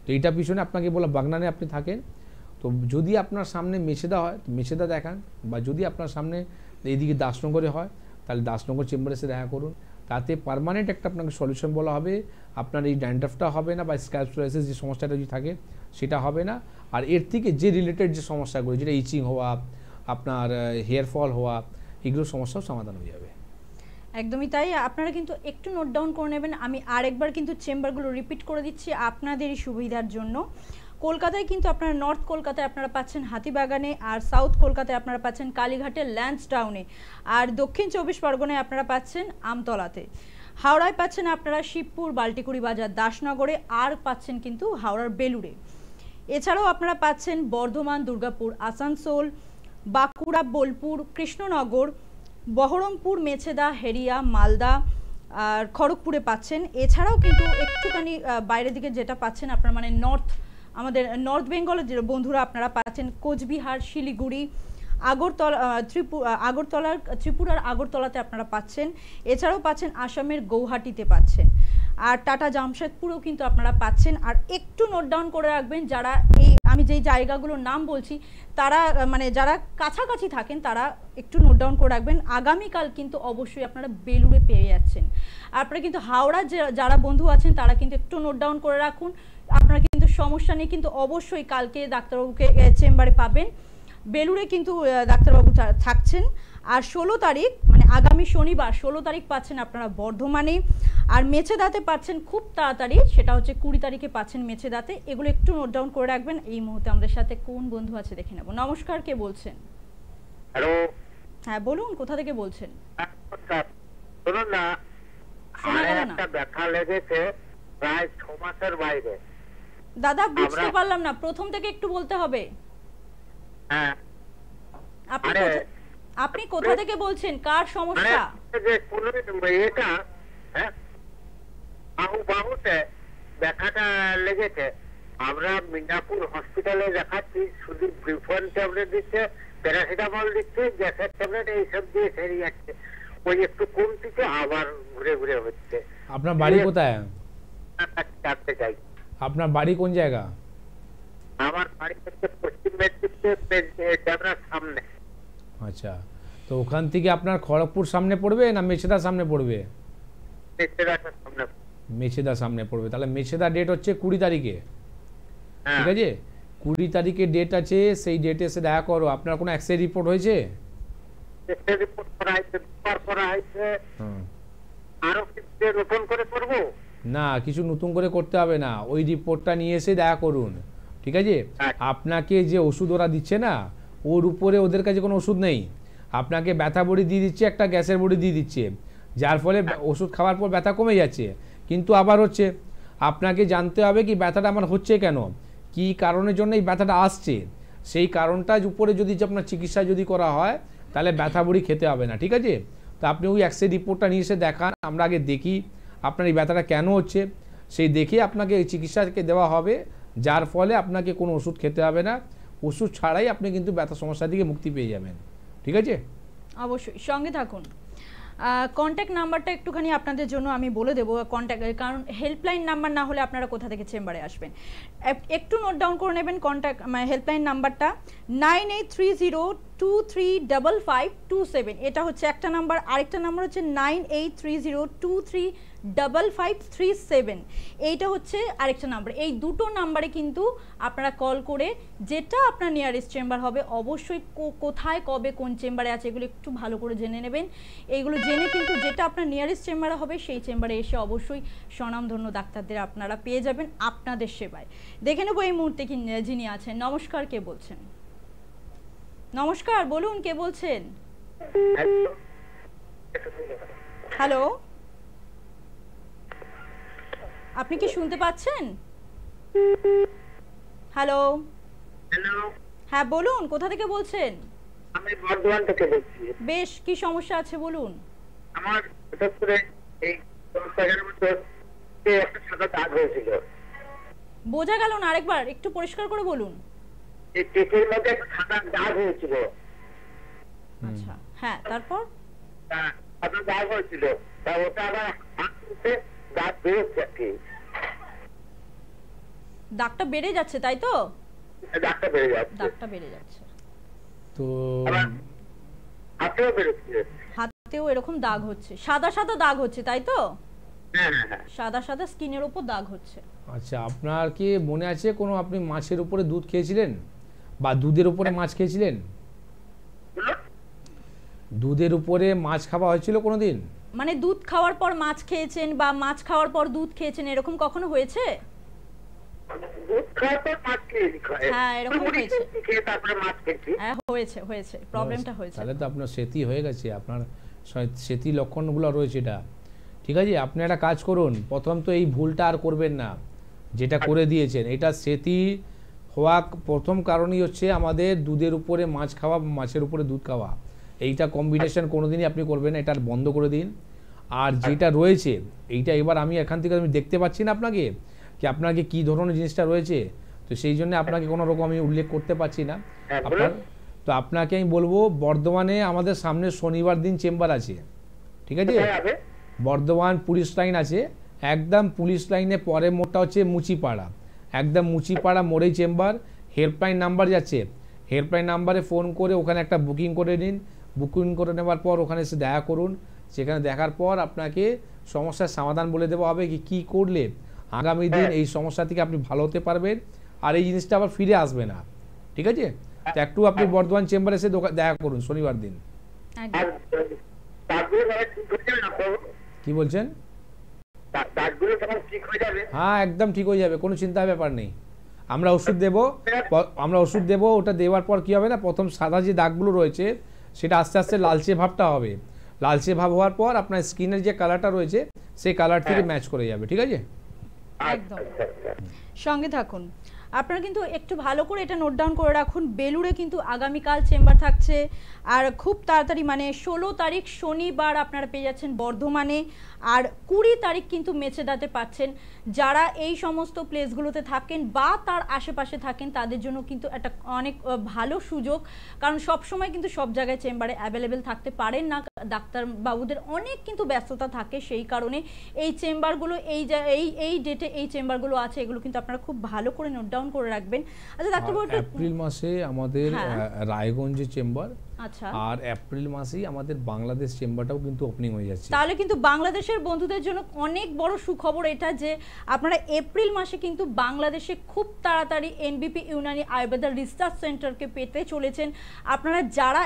তো এইটা পিছনে আপনাকে বলা বাগনানে আপনি থাকেন, তো যদি আপনার সামনে মেছেদা হয় তো মেছেদা দেখান, বা যদি আপনার সামনে এইদিকে দাসনগরে হয় তাহলে দাসনগর চেম্বারে এসে দেখা করুন। তাতে পার্মানেন্ট একটা আপনাকে সলিউশন বলা হবে, আপনার এই ড্যান্ড্রাফটা হবে না বা স্ক্যাল্প সোরিয়াসিস যে সমস্যাটা যদি থাকে সেটা হবে না। আর এর থেকে যে রিলেটেড যে সমস্যাগুলো, যেটা ইচিং হওয়া, আপনার হেয়ার ফল হওয়া, এগুলো সমস্যাও সমাধান হয়ে যাবে। একদমই তাই। আপনারা কিন্তু একটু নোট ডাউন করে নেবেন। আমি আরেকবার কিন্তু চেম্বারগুলো রিপিট করে দিচ্ছি আপনাদেরই সুবিধার জন্য। কলকাতায় কিন্তু আপনারা নর্থ কলকাতায় আপনারা পাচ্ছেন হাতিবাগানে, আর সাউথ কলকাতায় আপনারা পাচ্ছেন কালীঘাটে ল্যান্সডাউনে, আর দক্ষিণ 24 পরগনায় আপনারা পাচ্ছেন আমতলাতে। হাওড়ায় পাচ্ছেন আপনারা শিবপুর, বাল্টিকুড়ি বাজার, দাসনগরে, আর পাচ্ছেন কিন্তু হাওড়ার বেলুড়ে। এছাড়াও আপনারা পাচ্ছেন বর্ধমান, দুর্গাপুর, আসানসোল, বাঁকুড়া, বোলপুর, কৃষ্ণনগর, বহরমপুর, মেছেদা, হেরিয়া, মালদা আর খড়গপুরে পাচ্ছেন। এছাড়াও কিন্তু একটুখানি বাইরের দিকে যেটা পাচ্ছেন আপনার মানে আমাদের নর্থ বেঙ্গলের যে বন্ধুরা আপনারা পাচ্ছেন কোচবিহার, শিলিগুড়ি, আগরতলার ত্রিপুরার আগরতলাতে আপনারা পাচ্ছেন। এছাড়াও পাচ্ছেন আসামের গৌহাটিতে পাচ্ছেন, আর টাটা জামশেদপুরেও কিন্তু আপনারা পাচ্ছেন। আর একটু নোট ডাউন করে রাখবেন, যারা এই আমি যেই জায়গাগুলোর নাম বলছি তারা মানে যারা কাছাকাছি থাকেন তারা একটু নোট ডাউন করে রাখবেন। আগামীকাল কিন্তু অবশ্যই আপনারা বেলুড়ে পেয়ে যাচ্ছেন। আপনারা কিন্তু হাওড়া যারা বন্ধু আছেন তারা কিন্তু একটু নোট ডাউন করে রাখুন, আপনারা কিন্তু সমস্যা নেই, কিন্তু অবশ্যই কালকে ডাক্তারবাবুকে চেম্বারে পাবেন। বেলুড়ে কিন্তু ডাক্তারবাবু থাকছেন। আর 16 তারিখ মানে আগামী শনিবার 16 তারিখ পাচ্ছেন আপনারা বর্ধমানে, আর মেছেদাতে পাচ্ছেন খুব তাড়াতাড়ি, সেটা হচ্ছে 20 তারিখে পাচ্ছেন মেছেদাতে। এগুলো একটু নোট ডাউন করে রাখবেন। এই মুহূর্তে আমাদের সাথে কোন বন্ধু আছে দেখে নেব। নমস্কার, কে বলছেন? হ্যালো, হ্যাঁ বলুন, কোথা থেকে বলছেন? শুনুন না, শোনা গেল না। একটা ব্যথা লেগেছে প্রায় 6 মাসের বাইরে। দাদা বুঝতে পারলাম না, প্রথম থেকে একটু বলতে হবে। হ্যাঁ, আপনি কোথা থেকে বলছেন? কার সমস্যা? যে কোন এটা হ্যাঁ বাহুতে ব্যথাটা লেগেছে। আমরা মিনাপুর হসপিটালে দেখাচ্ছি, শুধু ব্রিফন ট্যাবলেট দিচ্ছে, প্যারাসিটামল দিচ্ছে, গ্যাসের ট্যাবলেট এইসব দিয়ে সেরে যাচ্ছে। ওই একটু কমতিতে আবার ঘুরে ঘুরে হচ্ছে। আপনার বাড়ি কোথায়? জানতে চাই আপনার বাড়ি কোন জায়গা? আমার বাড়ি হচ্ছে পশ্চিম মেদিনীপুরের সামনে। আচ্ছা, তো ওখান থেকে আপনার খড়গপুর সামনে পড়বে না মেছেদার সামনে পড়বে? মেছেদার সামনে পড়বে। তাহলে মেছেদা ডেট হচ্ছে 20 তারিখে, ঠিক আছে? 20 তারিখে ডেট আছে, সেই ডেটে এসে দেখা করো। আপনার কোনো এক্সরে রিপোর্ট হয়েছে? না, কিছু নতুন করে করতে হবে না, ওই রিপোর্টটা নিয়ে এসে দেখা করুন, ঠিক আছে? আপনাকে যে ওষুধ ওরা দিচ্ছে না, ওর উপরে ওদের কাছে কোনো ওষুধ নেই। আপনাকে ব্যথা বড়ি দিয়ে দিচ্ছে, একটা গ্যাসের বড়ি দিয়ে দিচ্ছে, যার ফলে ওষুধ খাওয়ার পর ব্যথা কমে যাচ্ছে, কিন্তু আবার হচ্ছে। আপনাকে জানতে হবে কি ব্যথাটা আমার হচ্ছে কেন, কি কারণের জন্য এই ব্যথাটা আসছে, সেই কারণটার উপরে যদি আপনার চিকিৎসা যদি করা হয় তাহলে ব্যথা বড়ি খেতে হবে না, ঠিক আছে? তো আপনি ওই এক্সরে রিপোর্টটা নিয়ে এসে দেখান, আমরা আগে দেখি আপনার এই ব্যথাটা কেন হচ্ছে, সেই দেখে আপনাকে এই চিকিৎসাকে দেওয়া হবে, যার ফলে আপনাকে কোনো ওষুধ খেতে হবে না। ওষুধ ছাড়াই আপনি কিন্তু ব্যথা সমস্যা থেকে মুক্তি পেয়ে যাবেন, ঠিক আছে? অবশ্যই সঙ্গে থাকুন। কন্ট্যাক্ট নাম্বারটা একটুখানি আপনাদের জন্য আমি বলে দেবো, কারণ হেল্পলাইন নাম্বার না হলে আপনারা কোথা থেকে চেম্বারে আসবেন, একটু নোট ডাউন করে নেবেন। কন্ট্যাক্ট হেল্পলাইন নাম্বারটা 9830 935527, এটা হচ্ছে একটা নাম্বার। আরেকটা নাম্বার হচ্ছে 9830235537, এইটা হচ্ছে আরেকটা নাম্বার। এই দুটো নাম্বারে কিন্তু আপনারা কল করে যেটা আপনার নিয়ারেস্ট চেম্বার হবে, অবশ্যই কোথায় কবে কোন চেম্বারে আছে এগুলো একটু ভালো করে জেনে নেবেন। এইগুলো জেনে কিন্তু যেটা আপনার নিয়ারেস্ট চেম্বারে হবে সেই চেম্বারে এসে অবশ্যই স্বনামধন্য ডাক্তারদের আপনারা পেয়ে যাবেন আপনাদের সেবায়। দেখে নেবো এই মুহূর্তে যিনি আছেন। নমস্কার, কে বলছেন? নমস্কার, বলুন কে বলছেন? হ্যালো, আপনি কি শুনতে পাচ্ছেন? হ্যালো, হ্যাঁ বলুন, কোথা থেকে বলছেন? আমি বর্ধমান থেকে বলছি। বেশ, কি সমস্যা আছে বলুন। আমার বিশেষ করে এই 10 জায়গার মধ্যে একটা সাদা দাগ হয়েছিল। বোঝা গেল না, আরেকবার একটু পরিষ্কার করে বলুন। এই পেটের মধ্যে একটা সাদা দাগ হয়েছিল। আচ্ছা, হ্যাঁ, তারপর? সাদা দাগ হয়েছিল, তা ওটা আবার আসছে, দাগ বেরোচ্ছে আর কি। দাগটা বেড়ে যাচ্ছে তাই তো? দাগটা বেড়ে যাচ্ছে। দাগটা বেড়ে যাচ্ছে, তো হাতেও বেরোচ্ছে। হাতেও এরকম দাগ হচ্ছে, সাদা সাদা দাগ হচ্ছে তাই তো? হ্যাঁ হ্যাঁ হ্যাঁ। সাদা সাদা স্কিনের উপর দাগ হচ্ছে। আচ্ছা, আপনার কি মনে আছে কোনো আপনি মাছের উপরে দুধ খেয়েছিলেন বা দুধের উপরে মাছ খেয়েছিলেন? দুধের উপরে মাছ খাওয়া হয়েছিল কোনোদিন? মানে দুধ খাওয়ার পর মাছ খেয়েছেন বা মাছ খাওয়ার পর দুধ খেয়েছেন, এরকম কখনো হয়েছে? দুধ খাওয়ার পর মাছ খেয়েছি। হ্যাঁ, এরকম হয়েছে। খেয়ে তারপরে মাছ খেয়েছি। হ্যাঁ, হয়েছে হয়েছে, প্রবলেমটা হয়েছে। তাহলে তো আপনার সেতি হয়ে গেছে, আপনার সেতি লক্ষণগুলো রয়েছে এটা। ঠিক আছে, আপনি একটা কাজ করুন, প্রথম তো এই ভুলটা আর করবেন না যেটা করে দিয়েছেন। এটা সেতি হওয়া প্রথম কারণই হচ্ছে আমাদের দুধের উপরে মাছ খাওয়া, মাছের উপরে দুধ খাওয়া। এইটা কম্বিনেশন কোনোদিনই আপনি করবেন না, এটা বন্ধ করে দিন। আর যেটা রয়েছে এইটা এবার আমি এখান থেকে আমি দেখতে পাচ্ছি না আপনাকে কি আপনাকে কি ধরনের জিনিসটা রয়েছে, তো সেই জন্য আপনাকে কোনো রকম আমি উল্লেখ করতে পারছি না আপনার। তো আপনাকে আমি বলবো, বর্ধমানে আমাদের সামনে শনিবার দিন চেম্বার আছে, ঠিক আছে? বর্ধমান পুলিশ লাইন আছে, একদম পুলিশ লাইনে পরের মোড়টা হচ্ছে মুচিপাড়া, একদম মুচিপাড়া মোড়েই চেম্বার। হেল্পলাইন নাম্বার যাচ্ছে, হেল্পলাইন নাম্বারে ফোন করে ওখানে একটা বুকিং করে নিন। বুকিং করে নেওয়ার পর ওখানে এসে দেখা করুন। সেখানে দেখার পর আপনাকে সমস্যার সমাধান বলে দেওয়া হবে কি করলে আগামী দিন এই সমস্যা থেকে আপনি ভালো হতে পারবেন আর এই জিনিসটা আবার ফিরে আসবে না, ঠিক আছে? তো একটু আপনি বর্ধমান চেম্বারে এসে দেখা করুন শনিবার দিন। কি বলছেন? হ্যাঁ, একদম ঠিক হয়ে যাবে, কোনো চিন্তার ব্যাপার নেই। আমরা ওষুধ দেবো, ওটা দেওয়ার পর কি হবে না, প্রথম সাদা যে দাগগুলো রয়েছে সেটা আস্তে আস্তে লালচে ভাবটা হবে। লালচে ভাব হওয়ার পর আপনার স্কিনের যে কালারটা রয়েছে সেই কালার থেকে ম্যাচ করে যাবে, ঠিক আছে? একদম, সঙ্গে থাকুন। আপনারা কিন্তু একটু ভালো করে এটা নোট ডাউন করে রাখুন। বেলুড়ে কিন্তু আগামীকাল চেম্বার থাকছে, আর খুব তাড়াতাড়ি মানে 16 তারিখ শনিবার আপনারা পেয়ে যাচ্ছেন বর্ধমানে, আর 20 তারিখ কিন্তু মেচেদাতে পাচ্ছেন। যারা এই সমস্ত প্লেসগুলোতে থাকেন বা তার আশেপাশে থাকেন তাদের জন্য কিন্তু একটা অনেক ভালো সুযোগ, কারণ সব সময় কিন্তু সব জায়গায় চেম্বারে অ্যাভেলেবেল থাকতে পারেন না, ডাক্তারবাবুদের অনেক কিন্তু ব্যস্ততা থাকে। সেই কারণে এই চেম্বারগুলো এই ডেটে এই চেম্বারগুলো আছে, এগুলো কিন্তু আপনারা খুব ভালো করে নোট ডাউন করে রাখবেন। আচ্ছা ডাক্তারবাবু, এপ্রিল মাসে আমাদের রায়গঞ্জে চেম্বার, আচ্ছা, আর এপ্রিল মাসেই আমাদের বাংলাদেশ চেম্বারটাও কিন্তু ওপেনিং হয়ে যাচ্ছে। তাহলে কিন্তু বাংলাদেশের বন্ধুদের জন্য অনেক বড় সুখবর এটা যে আপনারা এপ্রিল মাসে কিন্তু বাংলাদেশে খুব তাড়াতাড়ি এনবিপি ইউনানি আয়ুর্বেদা রিসার্চ সেন্টারকে পেতে চলেছেন। আপনারা যারা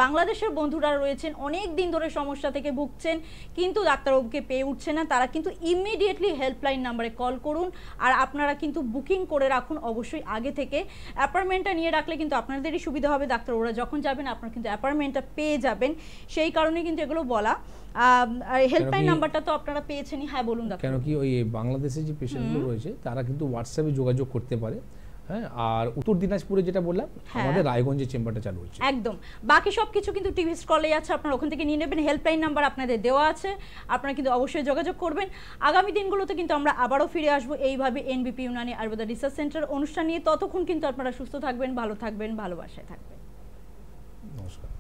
বাংলাদেশের বন্ধুরা রয়েছেন, অনেক দিন ধরে সমস্যা থেকে ভুগছেন কিন্তু ডাক্তারবাবুকে পেয়ে উঠছে না, তারা কিন্তু ইমিডিয়েটলি হেল্পলাইন নাম্বারে কল করুন। আর আপনারা কিন্তু বুকিং করে রাখুন অবশ্যই আগে থেকে। অ্যাপয়েন্টমেন্টটা নিয়ে রাখলে কিন্তু আপনাদেরই সুবিধা হবে, ডাক্তারবাবুরা যখন যাবেন আপনারা কিন্তু অ্যাপয়েন্টমেন্টটা পেয়ে যাবেন। সেই কারণে কিন্তু এগুলো বলা। হেল্পলাইন নাম্বারটা তো আপনারা পেয়েছেনই। হ্যাঁ বলুন ডাক্তার। কেন কি ওই বাংলাদেশে যে পেশেন্টগুলো রয়েছে তারা কিন্তু হোয়াটসঅ্যাপে যোগাযোগ করতে পারে। হ্যাঁ, আর উত্তর দিনাজপুরে যেটা বললাম আমাদের রায়গঞ্জে চেম্বারটা চালু হচ্ছে। একদম, বাকি সব কিছু কিন্তু টিভি স্ক্রলে আছে, আপনারা ওখান থেকে নিয়ে নেবেন। হেল্পলাইন নাম্বার আপনাদের দেওয়া আছে, আপনারা কিন্তু অবশ্যই যোগাযোগ করবেন। আগামী দিনগুলোতে কিন্তু আমরা আবারও ফিরে আসবো এইভাবে এনবিপি ইউনানি আয়ুর্বেদা রিসার্চ সেন্টার অনুষ্ঠান নিয়ে। ততক্ষণ কিন্তু আপনারা সুস্থ থাকবেন, ভালো থাকবেন, ভালোবাসায় থাকবেন। নমস্কার।